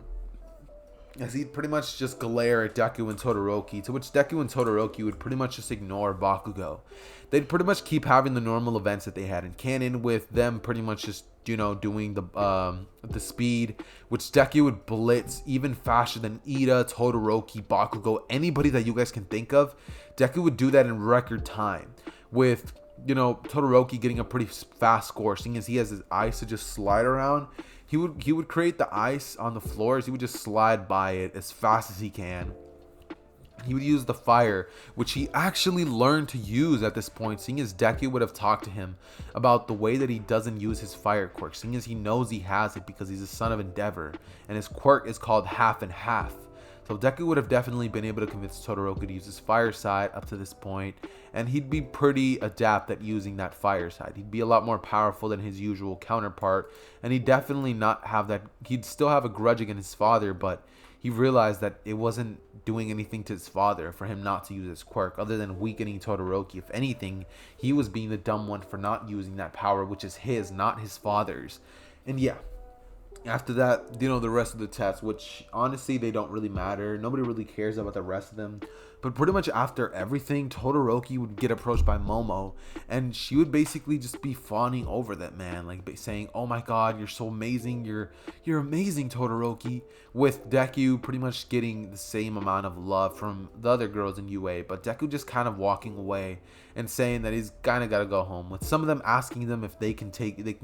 as he'd pretty much just glare at Deku and Todoroki, to which Deku and Todoroki would pretty much just ignore Bakugo. They'd pretty much keep having the normal events that they had in canon, with them pretty much just, doing the speed, which Deku would blitz even faster than Ida, Todoroki, Bakugo, anybody that you guys can think of. Deku would do that in record time, with Todoroki getting a pretty fast score, seeing as he has his ice to just slide around. He would create the ice on the floors. He would just slide by it as fast as he can. He would use the fire, which he actually learned to use at this point, seeing as Deku would have talked to him about the way that he doesn't use his fire quirk, seeing as he knows he has it because he's a son of Endeavor, and his quirk is called half and half. So Deku would have definitely been able to convince Todoroki to use his fire side up to this point, and he'd be pretty adept at using that fire side. He'd be a lot more powerful than his usual counterpart, and he'd definitely not have that. He'd still have a grudge against his father, but he realized that it wasn't doing anything to his father for him not to use his quirk, other than weakening Todoroki. If anything, he was being the dumb one for not using that power, which is his, not his father's. And yeah, after that, the rest of the tests, which honestly, they don't really matter. Nobody really cares about the rest of them. But pretty much after everything, Todoroki would get approached by Momo, and she would basically just be fawning over that man, like saying, "Oh my God, you're so amazing. You're amazing, Todoroki." With Deku pretty much getting the same amount of love from the other girls in UA, but Deku just kind of walking away and saying that he's kind of got to go home. With some of them asking them if they can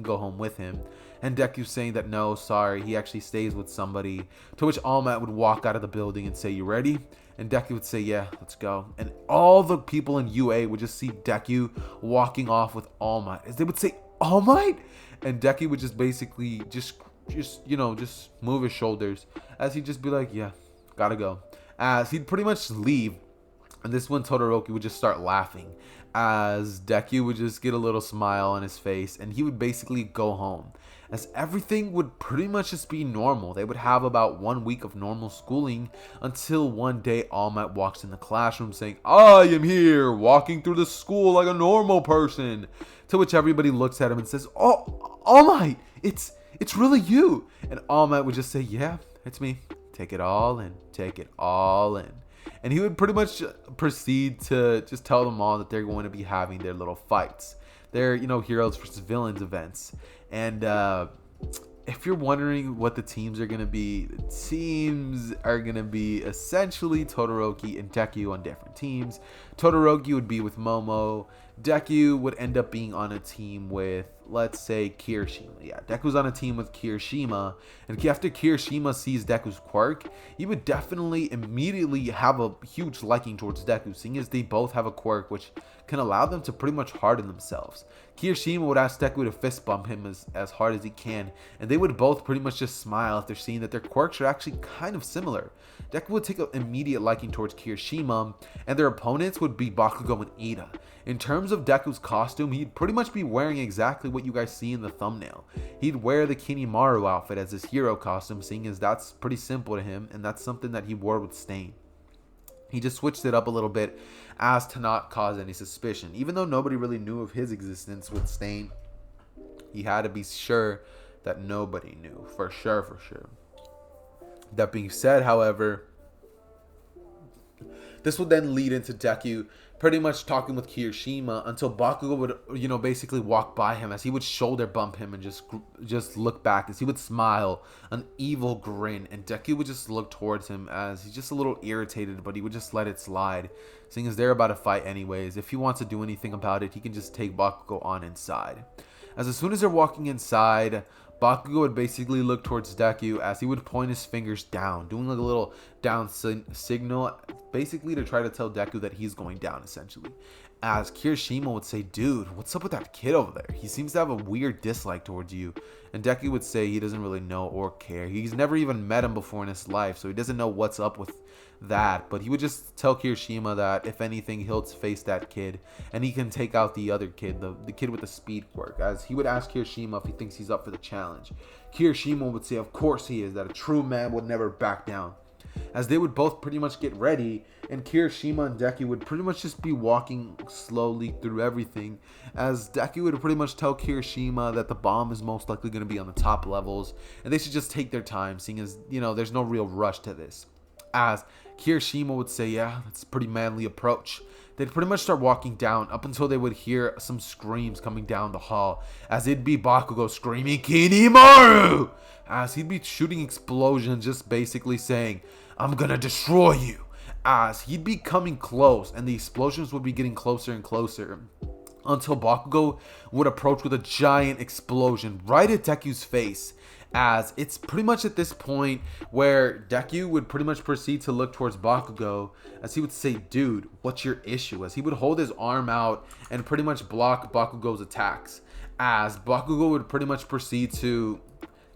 go home with him, and Deku saying that no, sorry, he actually stays with somebody. To which All Might would walk out of the building and say, "You ready?" And Deku would say, "Yeah, let's go." And all the people in UA would just see Deku walking off with All Might, as they would say, All Might? And Deku would just basically just move his shoulders as he'd just be like, yeah, gotta go. As he'd pretty much leave, and this one Todoroki would just start laughing as Deku would just get a little smile on his face, and he would basically go home as everything would pretty much just be normal. They would have about 1 week of normal schooling until one day All Might walks in the classroom saying, I am here walking through the school like a normal person, to which everybody looks at him and says, oh, All Might, it's really you. And All Might would just say, yeah, it's me. Take it all in. Take it all in. And he would pretty much proceed to just tell them all that they're going to be having their little fights. They're, heroes versus villains events. And if you're wondering what the teams are going to be, the teams are going to be essentially Todoroki and Deku on different teams. Todoroki would be with Momo. Deku would end up being on a team with, let's say, Kirishima. Yeah, Deku's on a team with Kirishima. And after Kirishima sees Deku's quirk, he would definitely immediately have a huge liking towards Deku, seeing as they both have a quirk which can allow them to pretty much harden themselves. Kirishima would ask Deku to fist bump him as hard as he can, and they would both pretty much just smile after seeing that their quirks are actually kind of similar. Deku would take an immediate liking towards Kirishima, and their opponents would be Bakugo and Ida. In terms of Deku's costume, he'd pretty much be wearing exactly what you guys see in the thumbnail. He'd wear the Kinimaru outfit as his hero costume, seeing as that's pretty simple to him, and that's something that he wore with Stain. He just switched it up a little bit as to not cause any suspicion. Even though nobody really knew of his existence with Stain, he had to be sure that nobody knew. For sure. That being said, however, this would then lead into Deku pretty much talking with Kirishima until Bakugo would, basically walk by him as he would shoulder bump him and just look back as he would smile, an evil grin, and Deku would just look towards him as he's just a little irritated, but he would just let it slide, seeing as they're about to fight anyways. If he wants to do anything about it, he can just take Bakugo on inside. As soon as they're walking inside, Bakugo would basically look towards Deku as he would point his fingers down, doing like a little down signal, basically to try to tell Deku that he's going down, essentially. As Kirishima would say, dude, what's up with that kid over there? He seems to have a weird dislike towards you. And Deku would say he doesn't really know or care. He's never even met him before in his life, so he doesn't know what's up with that. But he would just tell Kirishima that if anything, he'll face that kid and he can take out the other kid, the kid with the speed quirk. As he would ask Kirishima if he thinks he's up for the challenge. Kirishima would say of course he is, that a true man would never back down. As they would both pretty much get ready, and Kirishima and Deku would pretty much just be walking slowly through everything, as Deku would pretty much tell Kirishima that the bomb is most likely going to be on the top levels and they should just take their time, seeing as there's no real rush to this. As Kirishima would say, yeah, that's a pretty manly approach. They'd pretty much start walking down up until they would hear some screams coming down the hall, as it'd be Bakugo screaming Kinimaru, as he'd be shooting explosions, just basically saying, I'm gonna destroy you, as he'd be coming close and the explosions would be getting closer and closer until Bakugo would approach with a giant explosion right at Deku's face. As it's pretty much at this point where Deku would pretty much proceed to look towards Bakugo, as he would say, dude, what's your issue? As he would hold his arm out and pretty much block Bakugo's attacks, as Bakugo would pretty much proceed to...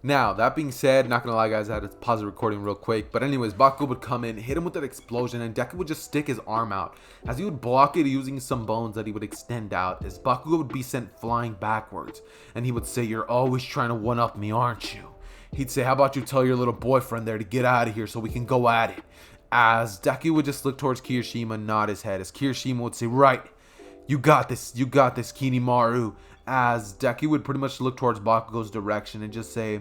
Now, that being said, not gonna lie guys, I had to pause the recording real quick, but anyways, Bakugo would come in, hit him with that explosion, and Deku would just stick his arm out, as he would block it using some bones that he would extend out, as Bakugo would be sent flying backwards, and he would say, you're always trying to one-up me, aren't you? He'd say, how about you tell your little boyfriend there to get out of here so we can go at it? As Deku would just look towards Kirishima and nod his head, as Kirishima would say, right, you got this, Kinimaru. As Deku would pretty much look towards Bakugo's direction and just say,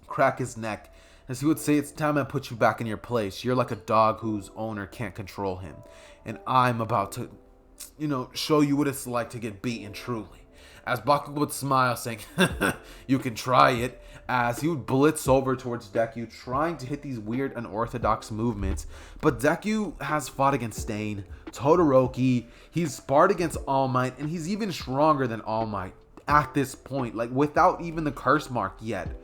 crack his neck. As he would say, it's time I put you back in your place. You're like a dog whose owner can't control him. And I'm about to, show you what it's like to get beaten truly. As Bakugo would smile, saying, you can try it. As he would blitz over towards Deku, trying to hit these weird unorthodox movements. But Deku has fought against Stain, Todoroki, he's sparred against All Might, and he's even stronger than All Might at this point, like without even the curse mark yet.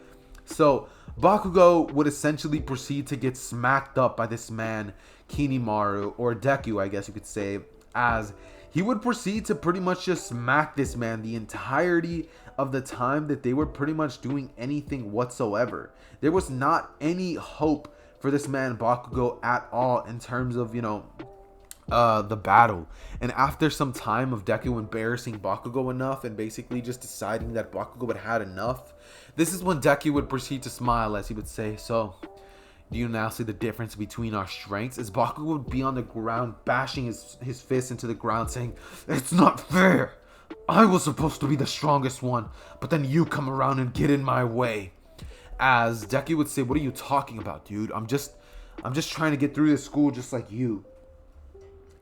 So Bakugo would essentially proceed to get smacked up by this man, Kinimaru, or Deku, I guess you could say, as he would proceed to pretty much just smack this man the entirety of the time that they were pretty much doing anything whatsoever. There was not any hope for this man Bakugo at all in terms of, the battle. And after some time of Deku embarrassing Bakugo enough and basically just deciding that Bakugo had had enough, this is when Deku would proceed to smile as he would say, "So, do you now see the difference between our strengths?" As Bakugo would be on the ground, bashing his fist into the ground, saying, "It's not fair. I was supposed to be the strongest one, but then you come around and get in my way." As Deku would say, "What are you talking about, dude? I'm just trying to get through this school just like you."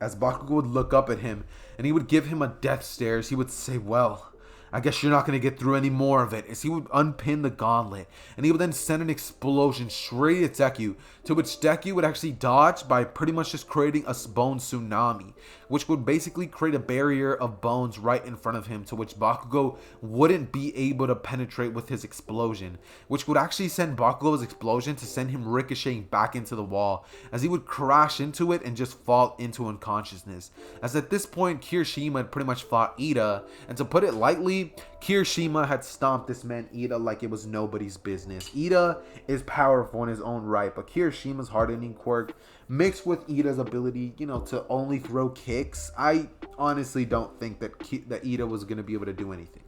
As Bakugo would look up at him and he would give him a death stare, as he would say, "Well, I guess you're not going to get through any more of it," as he would unpin the gauntlet, and he would then send an explosion straight at Deku, to which Deku would actually dodge by pretty much just creating a bone tsunami, which would basically create a barrier of bones right in front of him, to which Bakugo wouldn't be able to penetrate with his explosion, which would actually send Bakugo's explosion to send him ricocheting back into the wall, as he would crash into it and just fall into unconsciousness. As at this point, Kirishima had pretty much fought Ida, and to put it lightly, Kirishima had stomped this man Ida like it was nobody's business. Ida is powerful in his own right, but Kirishima's hard-hitting quirk mixed with Ida's ability, to only throw kicks, I honestly don't think that Ida was going to be able to do anything.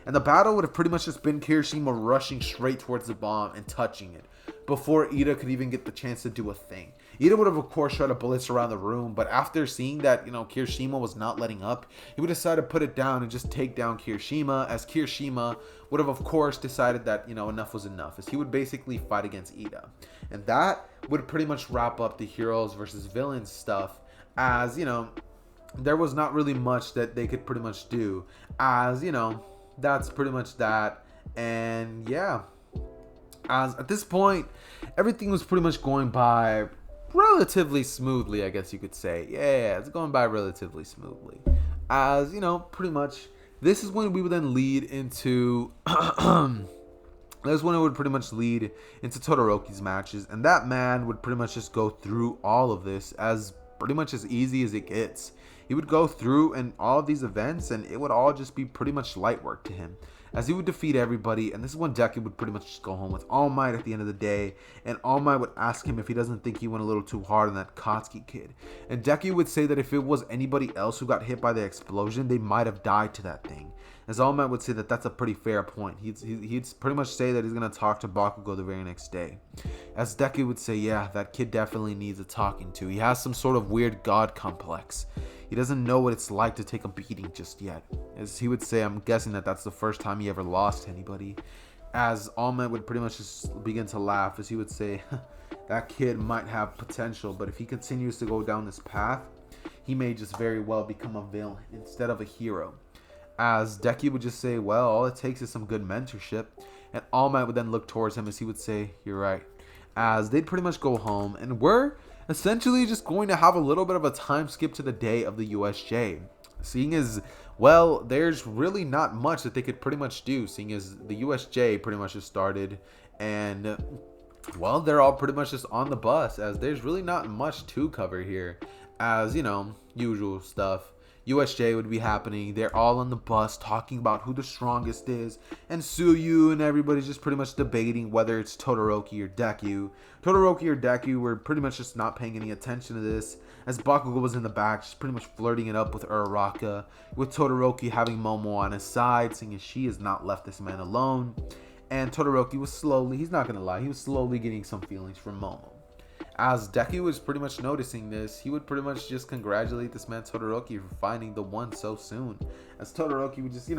And the battle would have pretty much just been Kirishima rushing straight towards the bomb and touching it before Ida could even get the chance to do a thing. Ida would have, of course, tried to blitz around the room, but after seeing that, Kirishima was not letting up, he would decide to put it down and just take down Kirishima, as Kirishima would have, of course, decided that, enough was enough, as he would basically fight against Ida. And that would pretty much wrap up the heroes versus villains stuff, as, there was not really much that they could pretty much do, as, that's pretty much that. And yeah, as at this point, everything was pretty much going by relatively smoothly, I guess you could say. Yeah, it's going by relatively smoothly. As, pretty much, this is when we would then lead into... That's when it would pretty much lead into Todoroki's matches. And that man would pretty much just go through all of this as pretty much as easy as it gets. He would go through and all of these events, and it would all just be pretty much light work to him, as he would defeat everybody. And this is when Deku would pretty much just go home with All Might at the end of the day, and All Might would ask him if he doesn't think he went a little too hard on that Katsuki kid, and Deku would say that if it was anybody else who got hit by the explosion, they might have died to that thing. As All Might would say that that's a pretty fair point. He'd pretty much say that he's going to talk to Bakugo the very next day. As Deku would say, yeah, that kid definitely needs a talking to. He has some sort of weird god complex. He doesn't know what it's like to take a beating just yet. As he would say, I'm guessing that that's the first time he ever lost anybody. As All Might would pretty much just begin to laugh, as he would say, that kid might have potential, but if he continues to go down this path, he may just very well become a villain instead of a hero. As Deku would just say, well, all it takes is some good mentorship. And All Might would then look towards him as he would say, you're right. As they'd pretty much go home, and we're essentially just going to have a little bit of a time skip to the day of the USJ. Seeing as, well, there's really not much that they could pretty much do, seeing as the USJ pretty much just started, and, well, they're all pretty much just on the bus, as there's really not much to cover here, as, usual stuff. USJ would be happening. They're all on the bus talking about who the strongest is, and Suyu and everybody's just pretty much debating whether it's Todoroki or Deku. Todoroki or Deku were pretty much just not paying any attention to this, as Bakugo was in the back just pretty much flirting it up with Uraraka, with Todoroki having Momo on his side, seeing as she has not left this man alone. And Todoroki was slowly, he's not gonna lie, he was slowly getting some feelings from Momo. As Deku was pretty much noticing this, he would pretty much just congratulate this man Todoroki for finding the one so soon. As Todoroki would just,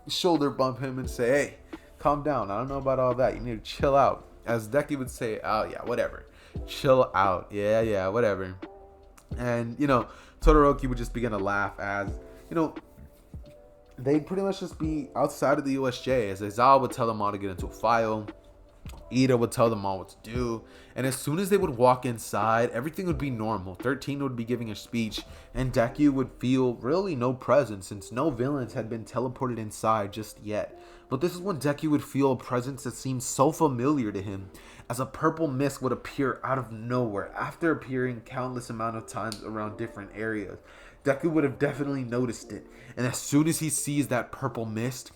shoulder bump him and say, hey, calm down. I don't know about all that. You need to chill out. As Deku would say, oh yeah, whatever. Chill out. Yeah, whatever. And, Todoroki would just begin to laugh as, they'd pretty much just be outside of the USJ, as Aizawa would tell them all to get into a file. Ida would tell them all what to do, and as soon as they would walk inside, everything would be normal. 13 would be giving a speech, and Deku would feel really no presence since no villains had been teleported inside just yet. But this is when Deku would feel a presence that seemed so familiar to him, as a purple mist would appear out of nowhere after appearing countless amount of times around different areas. Deku would have definitely noticed it, and as soon as he sees that purple mist,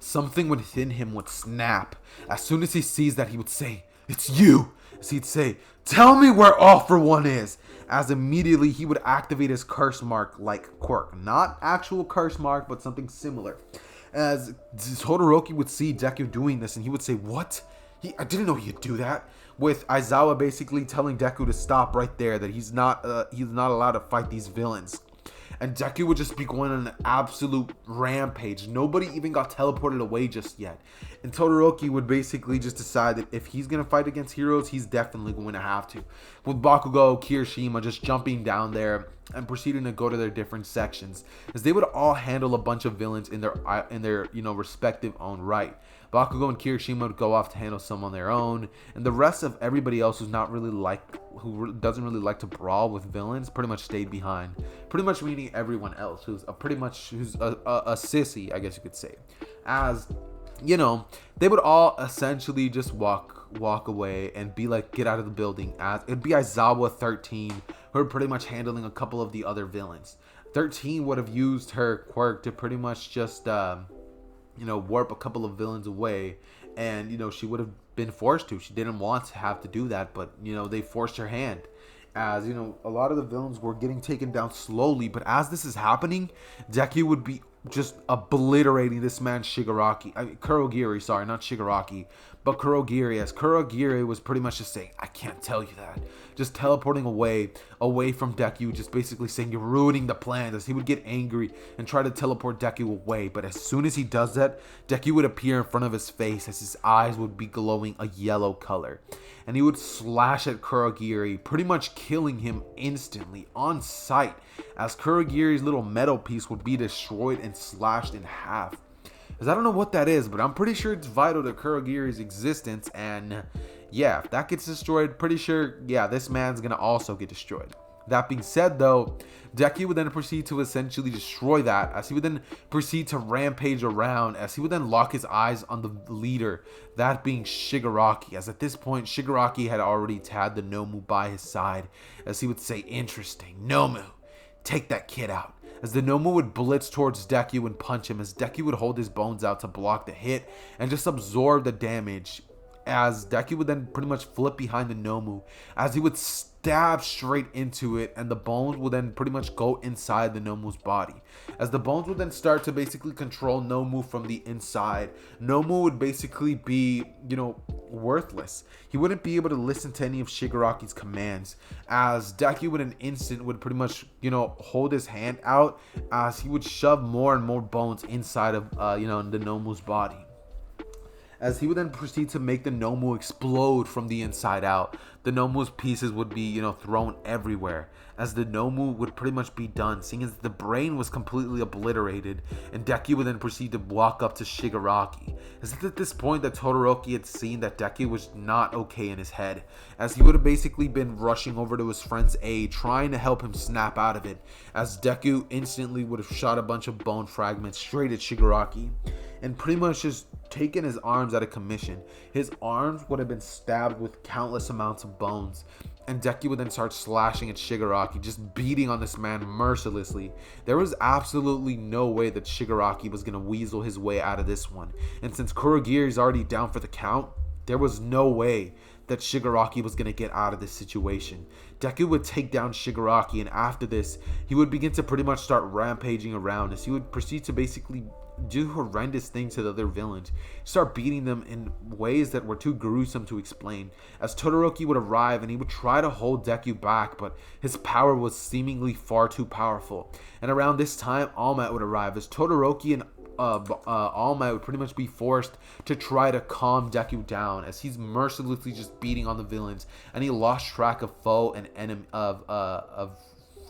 something within him would snap. As soon as he sees that, he would say, "It's you." As he'd say, "Tell me where All For One is." As immediately he would activate his curse mark like quirk. Not actual curse mark, but something similar. As Todoroki would see Deku doing this, and he would say, "What? I didn't know he'd do that." With Aizawa basically telling Deku to stop right there, that he's not allowed to fight these villains. And Deku would just be going on an absolute rampage. Nobody even got teleported away just yet. And Todoroki would basically just decide that if he's going to fight against heroes, he's definitely going to have to. With Bakugo, Kirishima just jumping down there and proceeding to go to their different sections, as they would all handle a bunch of villains in their respective own right. Bakugo and Kirishima would go off to handle some on their own, and the rest of everybody else who doesn't really like to brawl with villains pretty much stayed behind. Pretty much meaning everyone else who's a sissy, I guess you could say. As they would all essentially just walk away and be like, "Get out of the building." As it'd be Aizawa 13 who are pretty much handling a couple of the other villains. 13 would have used her quirk to pretty much just warp a couple of villains away, and she would have been forced to. She didn't want to have to do that, but they forced her hand. As a lot of the villains were getting taken down slowly, but as this is happening, Deku would be just obliterating this man Kurogiri, sorry, not Shigaraki, but Kurogiri, as Kurogiri was pretty much just saying, "I can't tell you that." Just teleporting away from Deku, just basically saying, "You're ruining the plan," as he would get angry and try to teleport Deku away. But as soon as he does that, Deku would appear in front of his face, as his eyes would be glowing a yellow color. And he would slash at Kurogiri, pretty much killing him instantly on sight, as Kurogiri's little metal piece would be destroyed and slashed in half. Because I don't know what that is, but I'm pretty sure it's vital to Kurogiri's existence, and yeah, if that gets destroyed, pretty sure, yeah, this man's gonna also get destroyed. That being said, though, Deku would then proceed to essentially destroy that, as he would then proceed to rampage around, as he would then lock his eyes on the leader, that being Shigaraki, as at this point, Shigaraki had already had the Nomu by his side, as he would say, "Interesting, Nomu, take that kid out." As the Nomu would blitz towards Deku and punch him, as Deku would hold his bones out to block the hit and just absorb the damage, as Deku would then pretty much flip behind the Nomu, as he would stab straight into it, and the bones would then pretty much go inside the Nomu's body. As the bones would then start to basically control Nomu from the inside, Nomu would basically be, worthless. He wouldn't be able to listen to any of Shigaraki's commands, as Deku in an instant would pretty much, hold his hand out, as he would shove more and more bones inside of, the Nomu's body. As he would then proceed to make the Nomu explode from the inside out. The Nomu's pieces would be, thrown everywhere, as the Nomu would pretty much be done, seeing as the brain was completely obliterated, and Deku would then proceed to walk up to Shigaraki. As at this point that Todoroki had seen that Deku was not okay in his head, as he would have basically been rushing over to his friend's aid, trying to help him snap out of it, as Deku instantly would have shot a bunch of bone fragments straight at Shigaraki, and pretty much just taken his arms out of commission. His arms would have been stabbed with countless amounts of bones, and Deku would then start slashing at Shigaraki, just beating on this man mercilessly. There was absolutely no way that Shigaraki was going to weasel his way out of this one, and since Kurogiri is already down for the count, there was no way that Shigaraki was going to get out of this situation. Deku would take down Shigaraki, and after this, he would begin to pretty much start rampaging around, as he would proceed to basically do horrendous things to the other villains, start beating them in ways that were too gruesome to explain. As Todoroki would arrive, and he would try to hold Deku back, but his power was seemingly far too powerful. And around this time, All Might would arrive, as Todoroki and All Might would pretty much be forced to try to calm Deku down, as he's mercilessly just beating on the villains, and he lost track of foe and enemy, of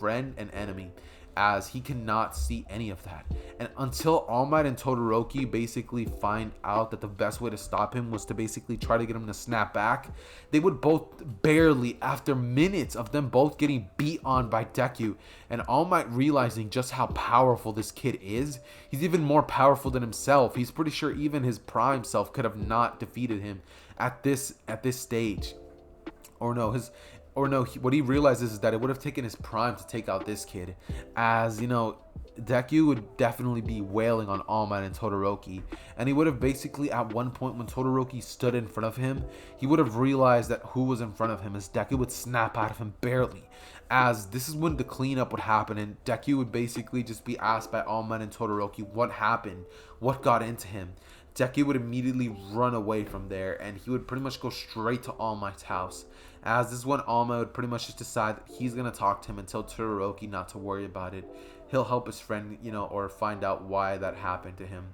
friend and enemy, as he cannot see any of that. And until All Might and Todoroki basically find out that the best way to stop him was to basically try to get him to snap back, they would both barely, after minutes of them both getting beat on by Deku, and All Might realizing just how powerful this kid is, he's even more powerful than himself. He's pretty sure even his prime self could have not defeated him at this stage. What he realizes is that it would have taken his prime to take out this kid, as Deku would definitely be wailing on All Might and Todoroki, and he would have basically at one point when Todoroki stood in front of him, he would have realized that who was in front of him, as Deku would snap out of him barely, as this is when the cleanup would happen, and Deku would basically just be asked by All Might and Todoroki what happened, what got into him. Deku would immediately run away from there, and he would pretty much go straight to All Might's house, as this is when All Might would pretty much just decide that he's going to talk to him and tell Todoroki not to worry about it. He'll help his friend, or find out why that happened to him.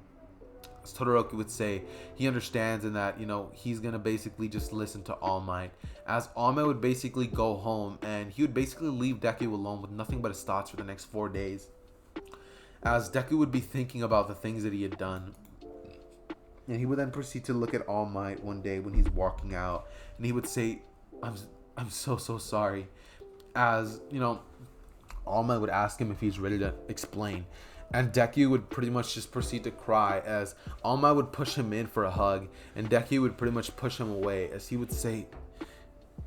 As Todoroki would say, he understands and that, he's going to basically just listen to All Might. As All Might would basically go home, and he would basically leave Deku alone with nothing but his thoughts for the next 4 days. As Deku would be thinking about the things that he had done. And he would then proceed to look at All Might one day when he's walking out, and he would say, I'm so sorry. As, All Might would ask him if he's ready to explain. And Deku would pretty much just proceed to cry, as All Might would push him in for a hug, and Deku would pretty much push him away, as he would say,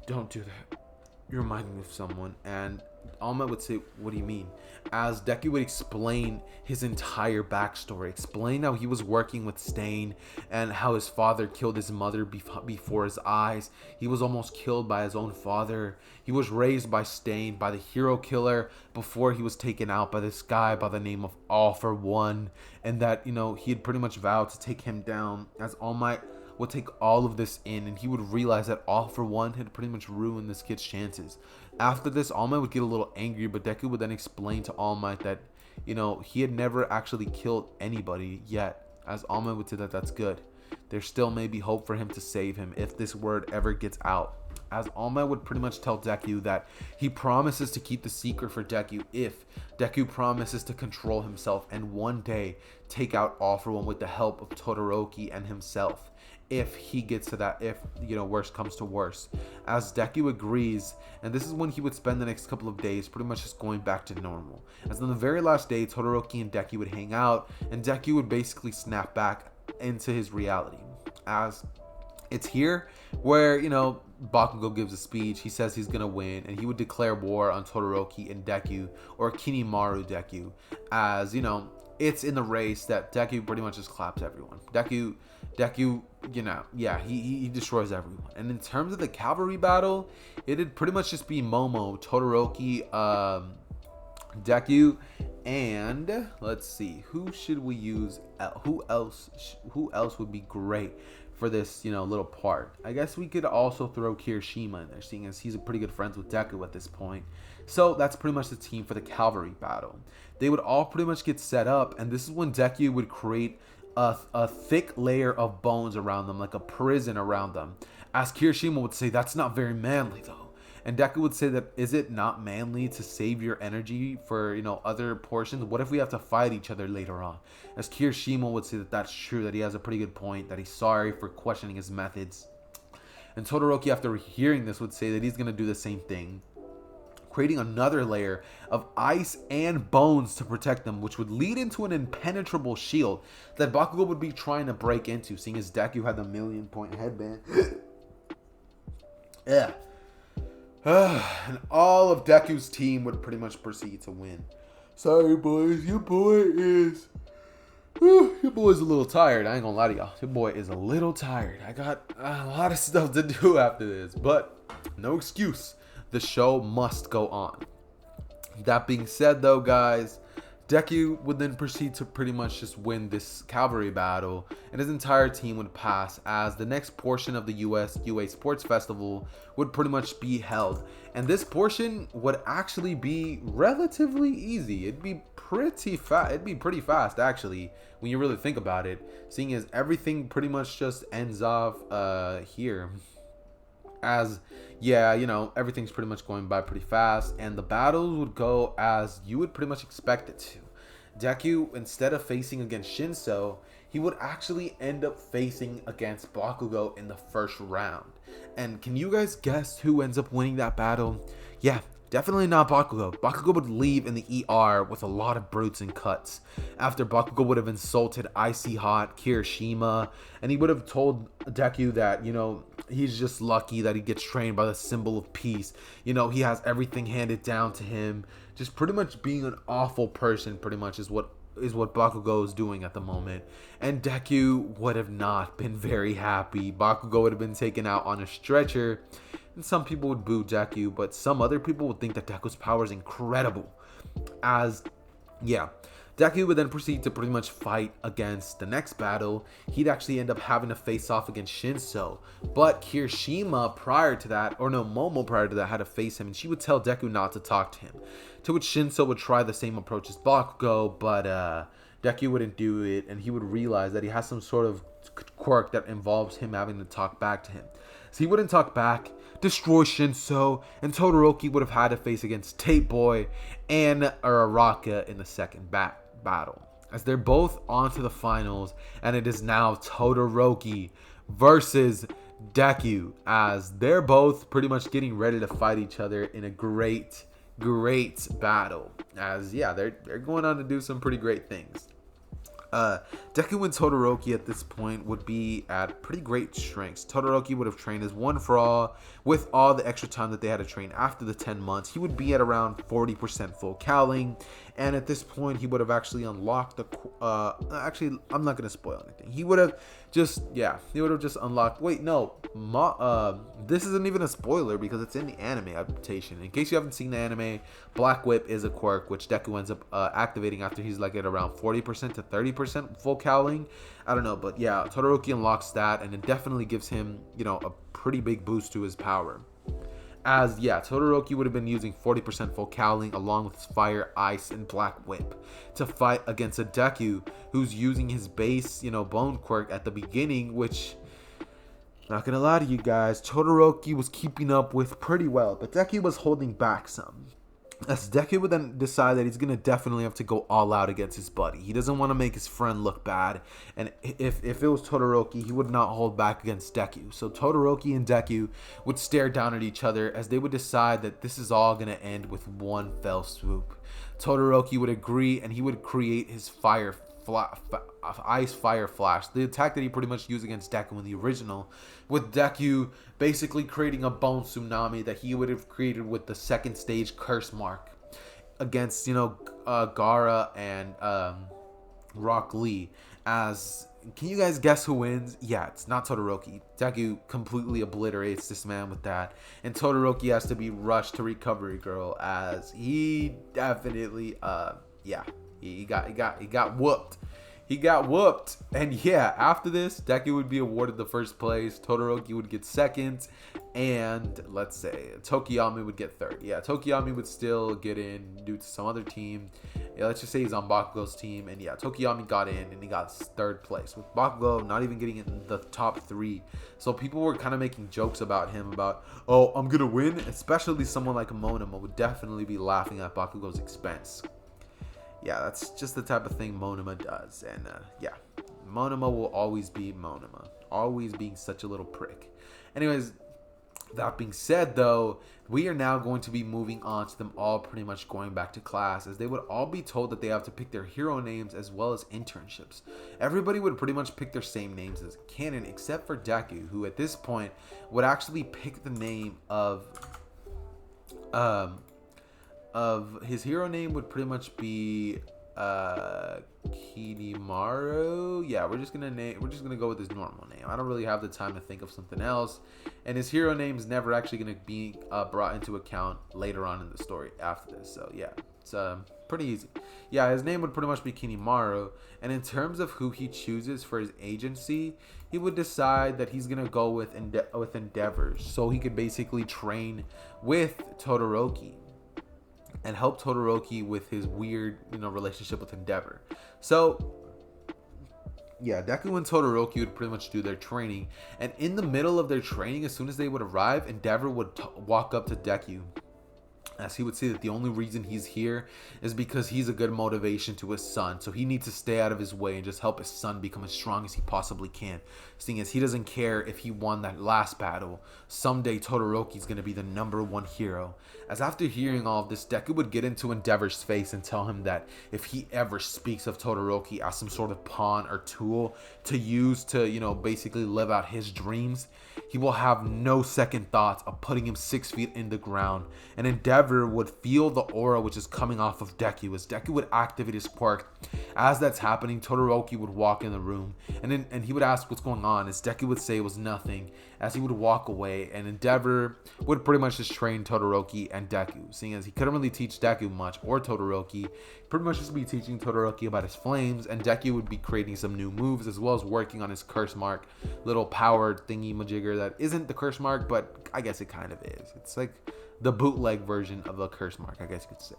don't do that. You're reminding me of someone. And All Might would say, what do you mean? As Deku would explain his entire backstory, explain how he was working with Stain and how his father killed his mother before his eyes. He was almost killed by his own father. He was raised by Stain, by the hero killer, before he was taken out by this guy by the name of All For One. And that, he had pretty much vowed to take him down, as All Might would take all of this in, and he would realize that All For One had pretty much ruined this kid's chances. After this, All Might would get a little angry, but Deku would then explain to All Might that, he had never actually killed anybody yet, as All Might would say that that's good. There still may be hope for him to save him if this word ever gets out. As All Might would pretty much tell Deku that he promises to keep the secret for Deku if Deku promises to control himself and one day take out All For One with the help of Todoroki and himself. If he gets to that, if worst comes to worst. As Deku agrees, and this is when he would spend the next couple of days pretty much just going back to normal. As on the very last day, Todoroki and Deku would hang out, and Deku would basically snap back into his reality. As it's here where, Bakugo gives a speech. He says he's gonna win, and he would declare war on Todoroki and Deku, or Kinimaru Deku. As, it's in the race that Deku pretty much just claps everyone. Deku, he destroys everyone. And in terms of the cavalry battle, it'd pretty much just be Momo, Todoroki, Deku, and let's see, who should we use? Who else would be great for this, little part? I guess we could also throw Kirishima in there, seeing as he's pretty good friends with Deku at this point. So that's pretty much the team for the cavalry battle. They would all pretty much get set up, and this is when Deku would create a thick layer of bones around them, like a prison around them. As Kirishima would say, that's not very manly though. And Deku would say that, is it not manly to save your energy for, other portions? What if we have to fight each other later on? As Kirishima would say that that's true, that he has a pretty good point, that he's sorry for questioning his methods. And Todoroki, after hearing this, would say that he's going to do the same thing, creating another layer of ice and bones to protect them, which would lead into an impenetrable shield that Bakugo would be trying to break into, seeing as Deku had the 1,000,000-point headband. Yeah. And all of Deku's team would pretty much proceed to win. Sorry, boys. Your boy is a little tired. I ain't gonna lie to y'all. Your boy is a little tired. I got a lot of stuff to do after this, but no excuse. The show must go on. That being said, though, guys, Deku would then proceed to pretty much just win this cavalry battle, and his entire team would pass, as the next portion of the UA Sports Festival would pretty much be held. And this portion would actually be relatively easy. It'd be pretty fast. It'd be pretty fast, actually, when you really think about it, seeing as everything pretty much just ends off here. As, yeah, everything's pretty much going by pretty fast, and the battles would go as you would pretty much expect it to. Deku, instead of facing against Shinso, he would actually end up facing against Bakugo in the first round. And can you guys guess who ends up winning that battle? Yeah, Definitely not Bakugo. Bakugo would leave in the ER with a lot of bruits and cuts after Bakugo would have insulted Icy Hot, Kirishima, and he would have told Deku that, he's just lucky that he gets trained by the symbol of peace. He has everything handed down to him. Just pretty much being an awful person pretty much is what Bakugo is doing at the moment. And Deku would have not been very happy. Bakugo would have been taken out on a stretcher. And some people would boo Deku, but some other people would think that Deku's power is incredible. Deku would then proceed to pretty much fight against the next battle. He'd actually end up having to face off against Shinso. But Kirishima Momo prior to that had to face him, and she would tell Deku not to talk to him. To which Shinso would try the same approach as Bakugo, but Deku wouldn't do it, and he would realize that he has some sort of quirk that involves him having to talk back to him. So he wouldn't talk back, destroy Shinso, and Todoroki would have had to face against Tape Boy and Araraka in the second battle. As they're both on to the finals, and it is now Todoroki versus Deku, as they're both pretty much getting ready to fight each other in a great battle. As they're going on to do some pretty great things. Deku and Todoroki at this point would be at pretty great strengths. Todoroki would have trained as one for all. With all the extra time that they had to train after the 10 months, he would be at around 40% full cowling. And at this point, he would have actually unlocked the... I'm not going to spoil anything. He would have just unlocked... Wait, no. This isn't even a spoiler because it's in the anime adaptation. In case you haven't seen the anime, Black Whip is a quirk which Deku ends up activating after he's like at around 40% to 30% full cowling. I don't know, but yeah, Todoroki unlocks that, and it definitely gives him, a pretty big boost to his power. As Todoroki would have been using 40% full cowling along with his fire, ice, and black whip to fight against a Deku who's using his base, bone quirk at the beginning, which, not gonna lie to you guys, Todoroki was keeping up with pretty well, but Deku was holding back some. As Deku would then decide that he's going to definitely have to go all out against his buddy. He doesn't want to make his friend look bad. And if it was Todoroki, he would not hold back against Deku. So Todoroki and Deku would stare down at each other as they would decide that this is all going to end with one fell swoop. Todoroki would agree, and he would create his ice fire flash, the attack that he pretty much used against Deku in the original, with Deku basically creating a bone tsunami that he would have created with the second stage curse mark against Gaara and Rock Lee. As can you guys guess who wins? Yeah, it's not Todoroki. Deku completely obliterates this man with that, and Todoroki has to be rushed to Recovery Girl as he definitely he got whooped. He got whooped. And after this, Deku would be awarded the first place. Todoroki would get second. And let's say Tokiyami would get third. Tokiyami would still get in due to some other team. Let's just say he's on Bakugo's team. And Tokiyami got in and he got third place. With Bakugo not even getting in the top 3. So people were kind of making jokes about him about, oh, I'm going to win. Especially someone like Monoma would definitely be laughing at Bakugo's expense. That's just the type of thing Monoma does. And Monoma will always be Monoma. Always being such a little prick. Anyways, that being said though, we are now going to be moving on to them all pretty much going back to class, as they would all be told that they have to pick their hero names as well as internships. Everybody would pretty much pick their same names as canon except for Deku, who at this point would actually pick the name of his hero name would pretty much be Kinimaru. We're just gonna go with his normal name. I don't really have the time to think of something else, and his hero name is never actually gonna be brought into account later on in the story after this. So it's pretty easy. His name would pretty much be Kinimaru, and in terms of who he chooses for his agency, he would decide that he's gonna go with Endeavors, so he could basically train with Todoroki and help Todoroki with his weird, relationship with Endeavor. So, Deku and Todoroki would pretty much do their training. And in the middle of their training, as soon as they would arrive, Endeavor would walk up to Deku as he would say that the only reason he's here is because he's a good motivation to his son. So he needs to stay out of his way and just help his son become as strong as he possibly can. Seeing as he doesn't care if he won that last battle, someday Todoroki's going to be the #1 hero. As after hearing all of this, Deku would get into Endeavor's face and tell him that if he ever speaks of Todoroki as some sort of pawn or tool to use to, basically live out his dreams, he will have no second thoughts of putting him 6 feet in the ground. And Endeavor would feel the aura which is coming off of Deku. As Deku would activate his quirk, as that's happening, Todoroki would walk in the room and he would ask what's going on, as Deku would say it was nothing, as he would walk away. And Endeavor would pretty much just train Todoroki and Deku, seeing as he couldn't really teach Deku much or Todoroki. Pretty much just be teaching Todoroki about his flames, and Deku would be creating some new moves as well as working on his curse mark, little power thingy majigger that isn't the curse mark, but I guess it kind of is. It's like the bootleg version of the curse mark, I guess you could say.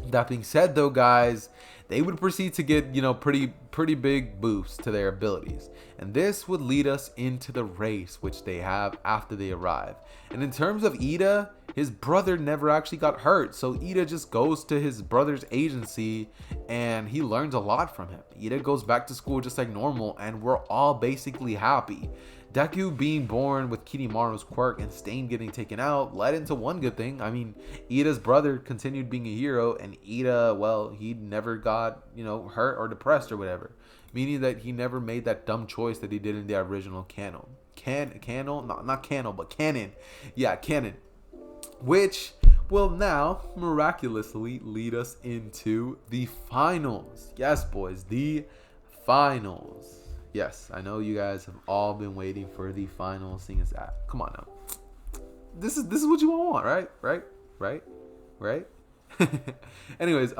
That being said, though, guys, they would proceed to get, pretty big boosts to their abilities. And this would lead us into the race, which they have after they arrive. And in terms of Ida, his brother never actually got hurt. So Ida just goes to his brother's agency and he learns a lot from him. Ida goes back to school just like normal, and we're all basically happy. Deku being born with Kinemura's quirk and Stain getting taken out led into one good thing. I mean, Ida's brother continued being a hero, and Ida, well, he never got, hurt or depressed or whatever. Meaning that he never made that dumb choice that he did in the original canon. Not canon, but canon. Yeah, canon. Which will now miraculously lead us into the finals. Yes, boys, the finals. Yes, I know you guys have all been waiting for the final, seeing as that. Come on now. This is what you all want, right? Right? Anyways,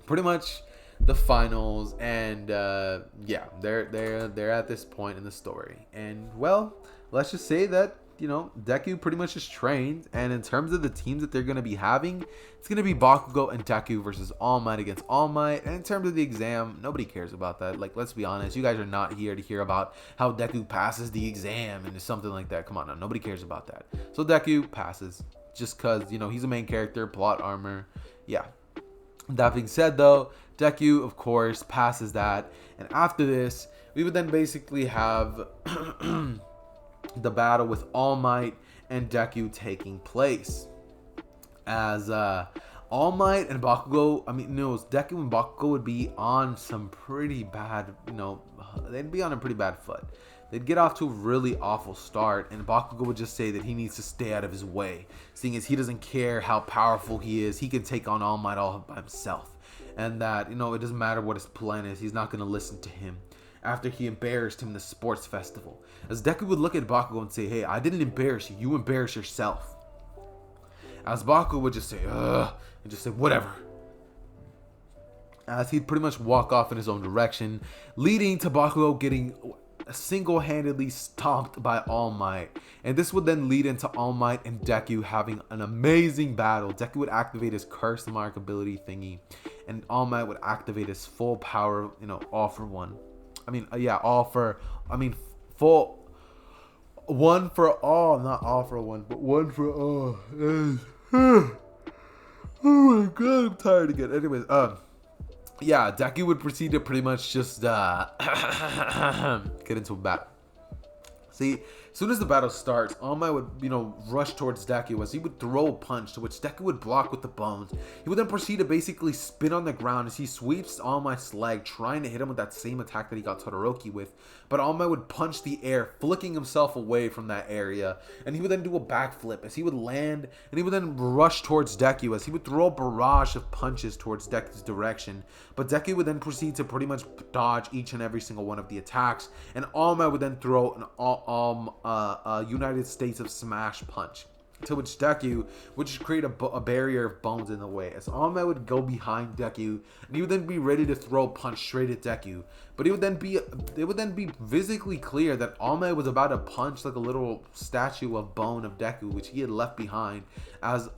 pretty much the finals, and yeah, they're at this point in the story. And well, let's just say that Deku pretty much is trained, and in terms of the teams that they're going to be having, it's going to be Bakugo and Deku versus All Might against All Might. And in terms of the exam, nobody cares about that. Like, let's be honest, you guys are not here to hear about how Deku passes the exam and something like that. Come on now, nobody cares about that. So Deku passes just because, he's a main character, plot armor. Yeah. That being said, though, Deku, of course, passes that. And after this, we would then basically have the battle with All Might and Deku taking place. As All Might and Bakugo, Deku and Bakugo would be on some pretty bad, they'd be on a pretty bad foot. They'd get off to a really awful start, and Bakugo would just say that he needs to stay out of his way, seeing as he doesn't care how powerful he is, he can take on All Might all by himself. And that, it doesn't matter what his plan is, he's not going to listen to him. After he embarrassed him in the sports festival, as Deku would look at Bakugo and say, "Hey, I didn't embarrass you, you embarrassed yourself." As Bakugo would just say, "Ugh," and just say, "Whatever." As he'd pretty much walk off in his own direction, leading to Bakugo getting single-handedly stomped by All Might. And this would then lead into All Might and Deku having an amazing battle. Deku would activate his curse mark ability thingy, and All Might would activate his full power, all for one. Full one for all, not all for one, but one for all. Oh my god, I'm tired again. Anyways, yeah, Deku would proceed to pretty much just get into a battle. See, as soon as the battle starts, All Might would, rush towards Deku as he would throw a punch, to which Deku would block with the bones. He would then proceed to basically spin on the ground as he sweeps All Might's leg, trying to hit him with that same attack that he got Todoroki with. But All Might would punch the air, flicking himself away from that area. And he would then do a backflip as he would land, and he would then rush towards Deku as he would throw a barrage of punches towards Deku's direction. But Deku would then proceed to pretty much dodge each and every single one of the attacks, and All Might would then throw an United States of Smash punch, to which Deku would just create a barrier of bones in the way. As All Might would go behind Deku, and he would then be ready to throw a punch straight at Deku. But it would then be physically clear that All Might was about to punch like a little statue of bone of Deku, which he had left behind, as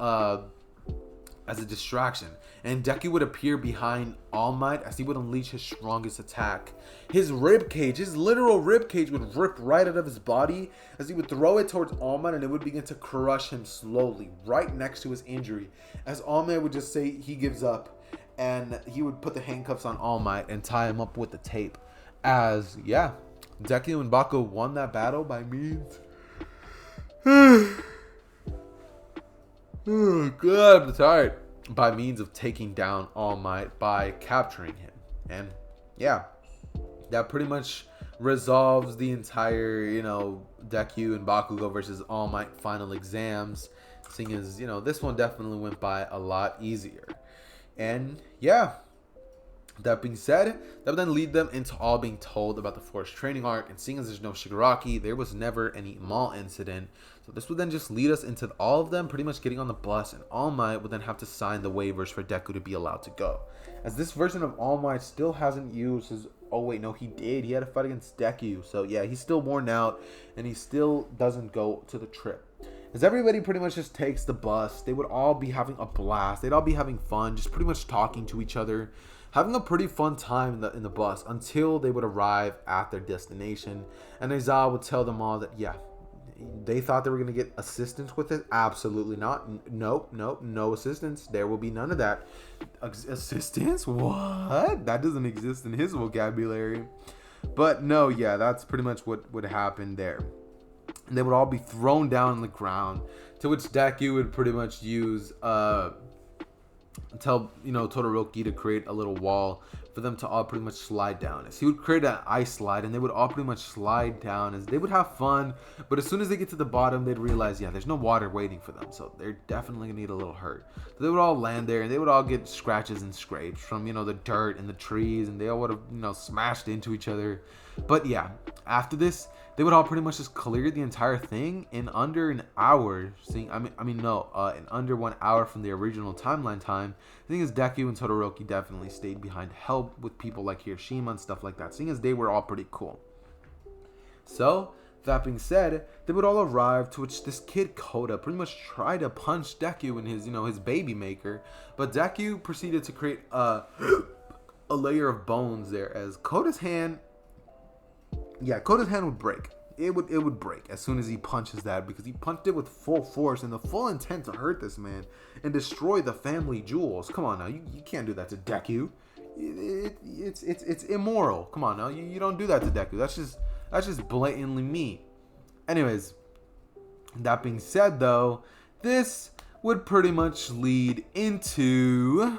as a distraction, and Deku would appear behind All Might as he would unleash his strongest attack. His rib cage, his literal rib cage, would rip right out of his body as he would throw it towards All Might, and it would begin to crush him slowly right next to his injury, as All Might would just say he gives up, and he would put the handcuffs on All Might and tie him up with the tape. As Deku and Baku won that battle by means oh god, I'm tired. By means of taking down All Might by capturing him. And that pretty much resolves the entire, Deku and Bakugo versus All Might final exams. Seeing as, this one definitely went by a lot easier. And that being said, that would then lead them into all being told about the forced training arc, and seeing as there's no Shigaraki, there was never any mall incident. So this would then just lead us into all of them pretty much getting on the bus, and All Might would then have to sign the waivers for Deku to be allowed to go. As this version of All Might still hasn't used his... Oh wait, no, he did. He had a fight against Deku. So yeah, he's still worn out, and he still doesn't go to the trip. As everybody pretty much just takes the bus, they would all be having a blast. They'd all be having fun, just pretty much talking to each other, having a pretty fun time in the bus until they would arrive at their destination. And Aizawa would tell them all that, they thought they were going to get assistance with it. Absolutely not. Nope, no assistance. There will be none of that. Assistance? What? That doesn't exist in his vocabulary. But no, that's pretty much what would happen there. And they would all be thrown down on the ground, to which Deku would pretty much use tell Todoroki to create a little wall for them to all pretty much slide down. As he would create an ice slide, and they would all pretty much slide down, as they would have fun. But as soon as they get to the bottom, they'd realize there's no water waiting for them, so they're definitely gonna need a little hurt. So they would all land there, and they would all get scratches and scrapes from the dirt and the trees, and they all would have smashed into each other. But after this, they would all pretty much just clear the entire thing in under an hour. In under 1 hour from the original timeline time. The thing is, Deku and Todoroki definitely stayed behind to help with people like Hiroshima and stuff like that, seeing as they were all pretty cool. So, that being said, they would all arrive, to which this kid Koda pretty much tried to punch Deku in his, his baby maker, but Deku proceeded to create a layer of bones there, as Koda's hand would break. It would break as soon as he punches that, because he punched it with full force and the full intent to hurt this man and destroy the family jewels. Come on now, you can't do that to Deku. It's immoral. Come on now, you don't do that to Deku. That's just blatantly mean. Anyways, that being said though, this would pretty much lead into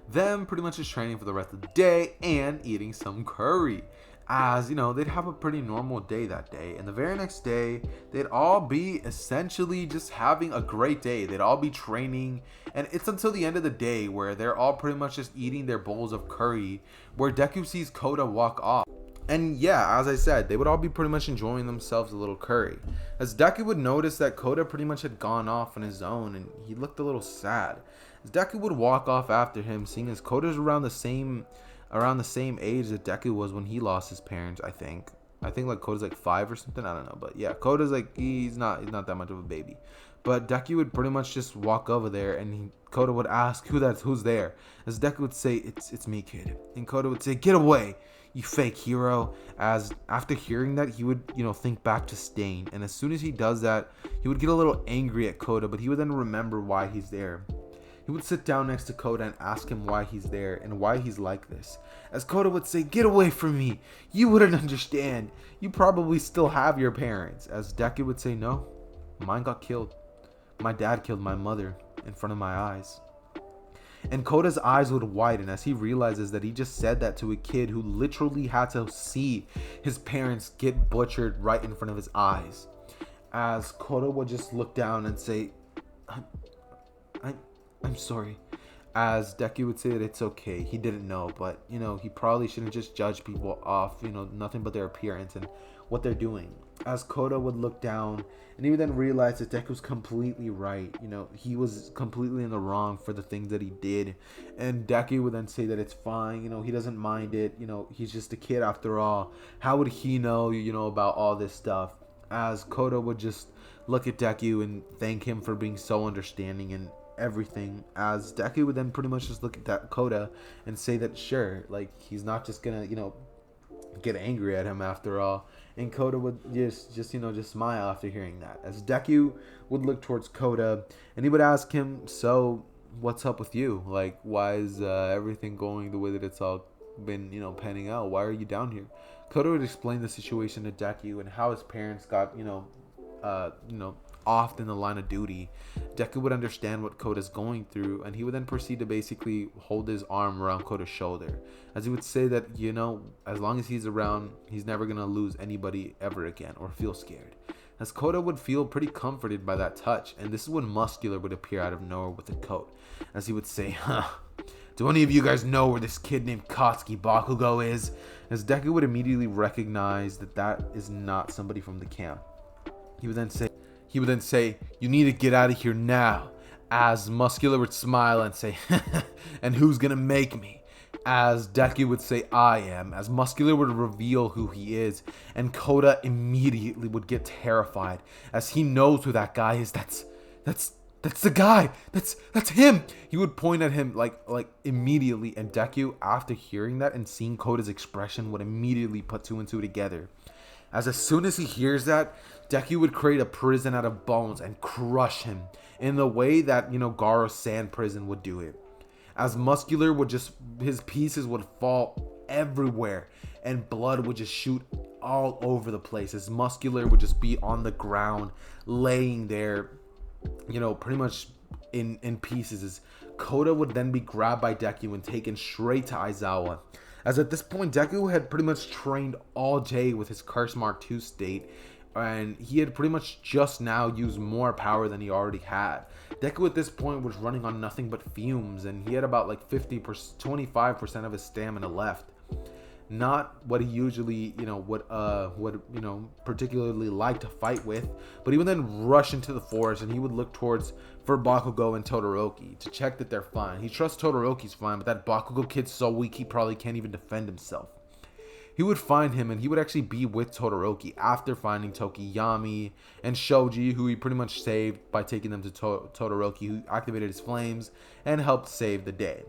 them pretty much just training for the rest of the day and eating some curry. As they'd have a pretty normal day that day, and the very next day they'd all be essentially just having a great day. They'd all be training, and it's until the end of the day where they're all pretty much just eating their bowls of curry, where Deku sees Koda walk off. And as I said, they would all be pretty much enjoying themselves a little curry, as Deku would notice that Koda pretty much had gone off on his own, and he looked a little sad. As Deku would walk off after him, seeing as Koda's around the same age that Deku was when he lost his parents. I think like Koda's like 5 or something. I don't know, but Koda's like he's not that much of a baby. But Deku would pretty much just walk over there, and Koda would ask who's there. As Deku would say, it's me, kid. And Koda would say, get away, you fake hero. As after hearing that, he would think back to Stain, and as soon as he does that, he would get a little angry at Koda, but he would then remember why he's there. He would sit down next to Koda and ask him why he's there and why he's like this. As Koda would say, get away from me, you wouldn't understand, you probably still have your parents. As Deku would say, no, mine got killed. My dad killed my mother in front of my eyes. And Koda's eyes would widen as he realizes that he just said that to a kid who literally had to see his parents get butchered right in front of his eyes. As Koda would just look down and say, I'm sorry. As Deku would say that it's okay, he didn't know, but he probably shouldn't just judge people off nothing but their appearance and what they're doing. As Koda would look down, and he would then realize that Deku's completely right. He was completely in the wrong for the things that he did, and Deku would then say that it's fine. He doesn't mind it. He's just a kid after all. How would he know about all this stuff? as Kota would just look at Deku and thank him for being so understanding and everything, as Deku would then pretty much just look at that Kota and say that sure, like he's not just gonna, get angry at him after all. And Kota would just smile after hearing that, as Deku would look towards Kota and he would ask him, so what's up with you? Like, why is everything going the way that it's all been, panning out? Why are you down here? Kota would explain the situation to Deku and how his parents got, off in the line of duty. Deku would understand what Kota's going through, and he would then proceed to basically hold his arm around Kota's shoulder, as he would say that, as long as he's around, he's never going to lose anybody ever again or feel scared. As Kota would feel pretty comforted by that touch, and this is when Muscular would appear out of nowhere with a coat, as he would say, do any of you guys know where this kid named Katsuki Bakugo is? As Deku would immediately recognize that that is not somebody from the camp. He would then say, you need to get out of here now. As Muscular would smile and say, and who's gonna make me? As Deku would say, I am. As Muscular would reveal who he is, and Kota immediately would get terrified, as he knows who that guy is. That's the guy. That's him. He would point at him like immediately, and Deku, after hearing that and seeing Kota's expression, would immediately put two and two together. As soon as he hears that, Deku would create a prison out of bones and crush him in the way that, Garo's sand prison would do it. As Muscular would his pieces would fall everywhere and blood would just shoot all over the place, as Muscular would just be on the ground laying there, pretty much in pieces, as Kota would then be grabbed by Deku and taken straight to Aizawa. As at this point, Deku had pretty much trained all day with his Curse Mark II state, and he had pretty much just now used more power than he already had. Deku at this point was running on nothing but fumes, and he had about 25% of his stamina left. Not what he usually, would particularly like to fight with, but he would then rush into the forest and he would look for Bakugo and Todoroki to check that they're fine. He trusts Todoroki's fine, but that Bakugo kid's so weak he probably can't even defend himself. He would find him and he would actually be with Todoroki after finding Tokiyami and Shoji, who he pretty much saved by taking them to Todoroki, who activated his flames and helped save the day.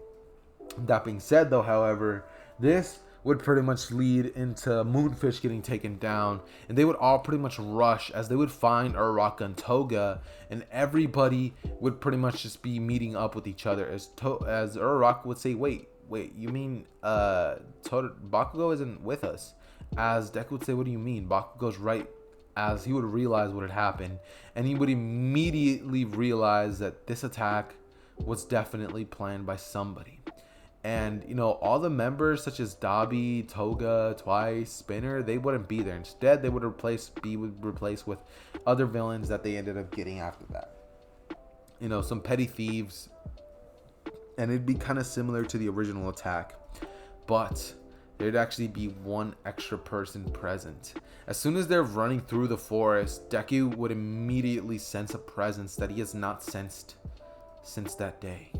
That being said, though, however, this would pretty much lead into Moonfish getting taken down, and they would all pretty much rush as they would find Uraraka and Toga, and everybody would pretty much just be meeting up with each other, as Uraraka would say, wait, you mean Bakugo isn't with us? As Deku would say, what do you mean? Bakugo's right, as he would realize what had happened, and he would immediately realize that this attack was definitely planned by somebody. And, all the members such as Dabi, Toga, Twice, Spinner, they wouldn't be there. Instead, they would be replaced with other villains that they ended up getting after that. Some petty thieves. And it'd be kind of similar to the original attack. But there'd actually be one extra person present. As soon as they're running through the forest, Deku would immediately sense a presence that he has not sensed since that day.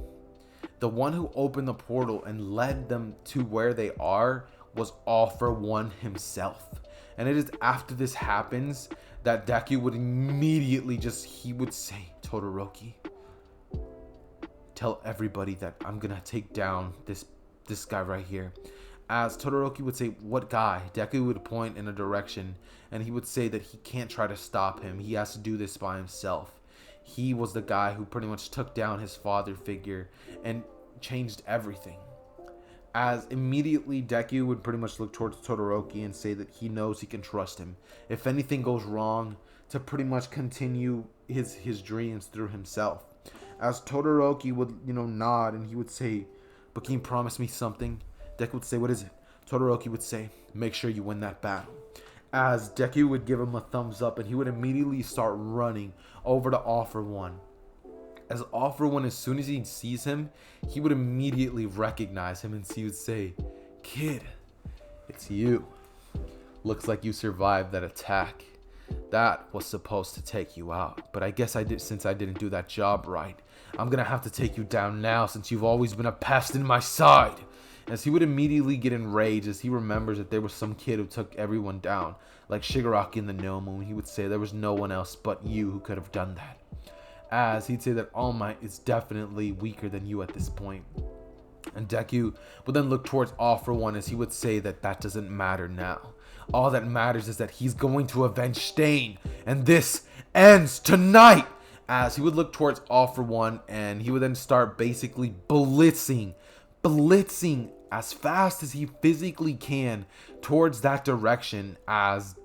The one who opened the portal and led them to where they are was All For One himself. And it is after this happens that Deku would immediately he would say, Todoroki, tell everybody that I'm gonna take down this guy right here. As Todoroki would say, what guy? Deku would point in a direction and he would say that he can't try to stop him. He has to do this by himself. He was the guy who pretty much took down his father figure and changed everything. As immediately Deku would pretty much look towards Todoroki and say that he knows he can trust him if anything goes wrong, to pretty much continue his dreams through himself. As Todoroki would nod and he would say, but can you promise me something? Deku would say, what is it? Todoroki would say, make sure you win that battle. As Deku would give him a thumbs up and he would immediately start running over to All For One. As All For One, as soon as he sees him, he would immediately recognize him and he would say, kid, it's you. Looks like you survived that attack. That was supposed to take you out, but I guess since I didn't do that job right, I'm gonna have to take you down now since you've always been a pest in my side. as he would immediately get enraged as he remembers that there was some kid who took everyone down, like Shigaraki in the Gnome, and he would say there was no one else but you who could have done that. As he'd say that All Might is definitely weaker than you at this point. And Deku would then look towards All For One as he would say that that doesn't matter now. All that matters is that he's going to avenge Stain, and this ends tonight. As he would look towards All For One, and he would then start basically blitzing as fast as he physically can towards that direction. As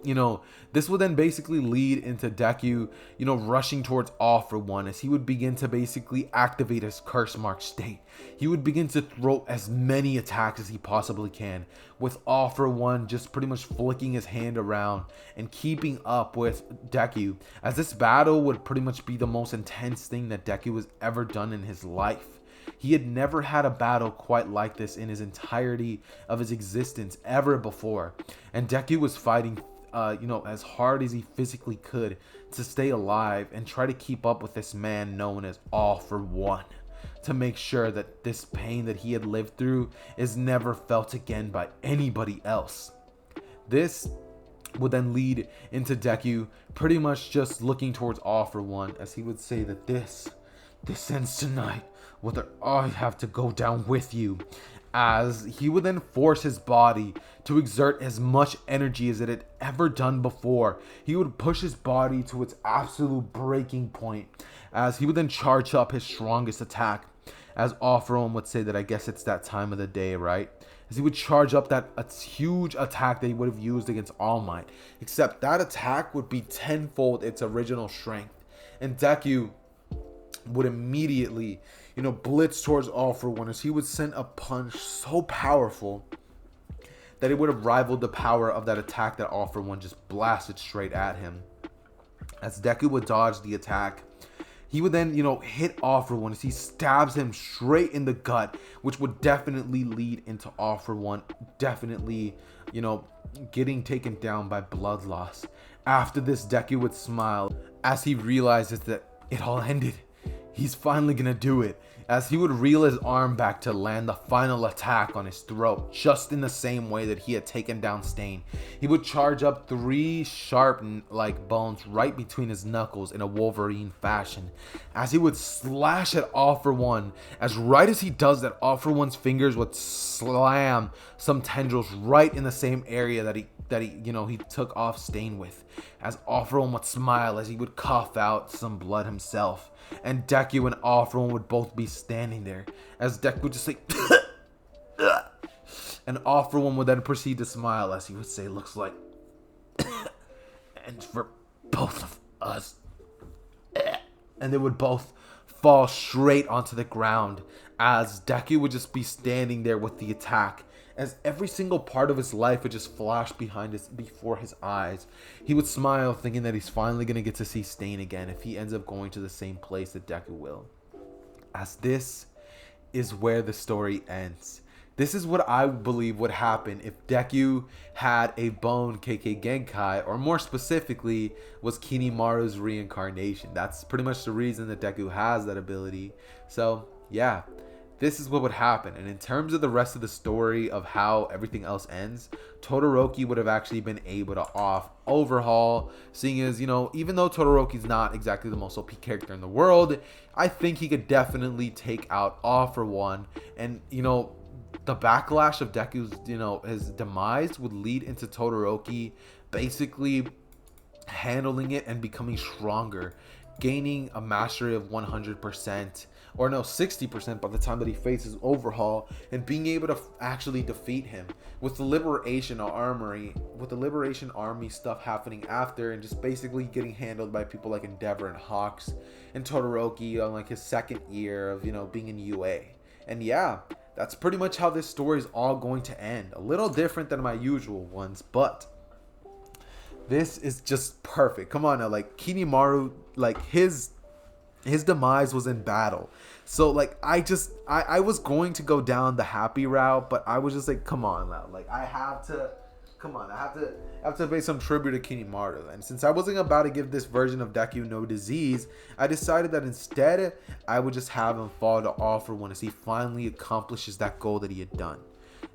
you know, this would then basically lead into Deku, rushing towards All For One as he would begin to basically activate his curse mark state. He would begin to throw as many attacks as he possibly can, with All For One just pretty much flicking his hand around and keeping up with Deku, as this battle would pretty much be the most intense thing that Deku has ever done in his life. He had never had a battle quite like this in his entirety of his existence ever before, and Deku was fighting as hard as he physically could to stay alive and try to keep up with this man known as All For One, to make sure that this pain that he had lived through is never felt again by anybody else. This would then lead into Deku pretty much just looking towards All For One, as he would say that this ends tonight, whether I have to go down with you. As he would then force his body to exert as much energy as it had ever done before. He would push his body to its absolute breaking point, as he would then charge up his strongest attack. As All For One would say that I guess it's that time of the day, right? As he would charge up that huge attack that he would have used against All Might, except that attack would be tenfold its original strength. And Deku would immediately blitz towards All For One, as he would send a punch so powerful that it would have rivaled the power of that attack that All For One just blasted straight at him. As Deku would dodge the attack, he would then hit All For One as he stabs him straight in the gut, which would definitely lead into All For One definitely getting taken down by blood loss. After this, Deku would smile as he realizes that it all ended. He's finally gonna do it, as he would reel his arm back to land the final attack on his throat, just in the same way that he had taken down Stain. He would charge up 3 sharp bones right between his knuckles in a Wolverine fashion, as he would slash at All For One, as right as he does that, All For One's fingers would slam some tendrils right in the same area that he took off Stain with, as All For One would smile as he would cough out some blood himself. And Deku and All For One would both be standing there, as Deku would just say and All For One would then proceed to smile as he would say, looks like and for both of us. And they would both fall straight onto the ground, as Deku would just be standing there with the attack, as every single part of his life would just flash before his eyes. He would smile, thinking that he's finally going to get to see Stain again if he ends up going to the same place that Deku will. As this is where the story ends. This is what I believe would happen if Deku had a bone Kekkie Genkai, or more specifically, was Kinemura's reincarnation. That's pretty much the reason that Deku has that ability. So, yeah. This is what would happen. And in terms of the rest of the story of how everything else ends, Todoroki would have actually been able to overhaul, seeing as, even though Todoroki's not exactly the most OP character in the world, I think he could definitely take out All For One. And, the backlash of Deku's, his demise would lead into Todoroki basically handling it and becoming stronger, gaining a mastery of 100%. Or no, 60% by the time that he faces Overhaul, and being able to actually defeat him with the Liberation Army stuff happening after, and just basically getting handled by people like Endeavor and Hawks, and Todoroki on his second year of being in UA. And yeah, that's pretty much how this story is all going to end. A little different than my usual ones, but this is just perfect. Come on now, Kinemura, his demise was in battle. So I was going to go down the happy route, but I was just come on now. I have to come on, I have to pay some tribute to Kinemaro. And since I wasn't about to give this version of Deku no disease, I decided that instead I would just have him fall to All For One as he finally accomplishes that goal that he had done.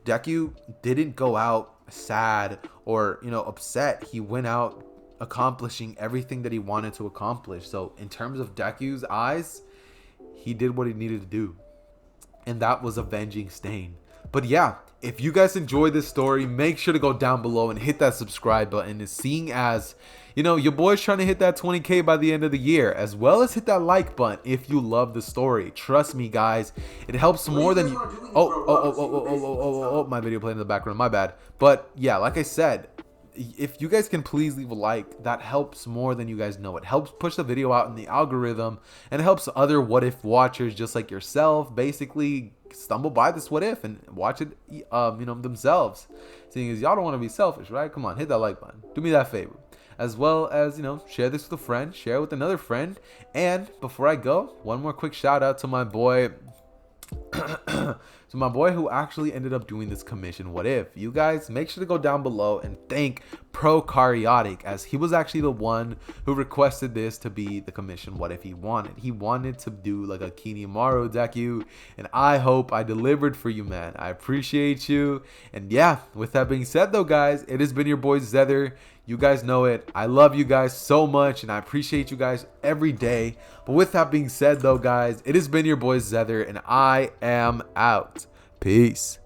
Deku didn't go out sad or, upset. He went out accomplishing everything that he wanted to accomplish. So in terms of Deku's eyes, he did what he needed to do, and that was avenging Stain. But yeah, if you guys enjoyed this story, make sure to go down below and hit that subscribe button. And seeing as your boy's trying to hit that 20K by the end of the year, as well as hit that like button if you love the story. Trust me, guys, it helps more than you. Oh, my video playing in the background, my bad. But yeah, like I said, if you guys can please leave a like, that helps more than you guys know. It helps push the video out in the algorithm, and it helps other what if watchers just like yourself basically stumble by this what if and watch it themselves, seeing as y'all don't want to be selfish, right? Come on, hit that like button, do me that favor, as well as share this with a friend, share it with another friend. And before I go, one more quick shout out to my boy to my boy who actually ended up doing this commission what if. You guys make sure to go down below and thank Prokariyotic, as he was actually the one who requested this to be the commission what if he wanted to do like a Kinemaro Deku, and I hope I delivered for you, man. I appreciate you. And yeah, with that being said though, guys, it has been your boy Zether. You guys know it. I love you guys so much, and I appreciate you guys every day. But with that being said though, guys, it has been your boy Zether, and I am out. Peace.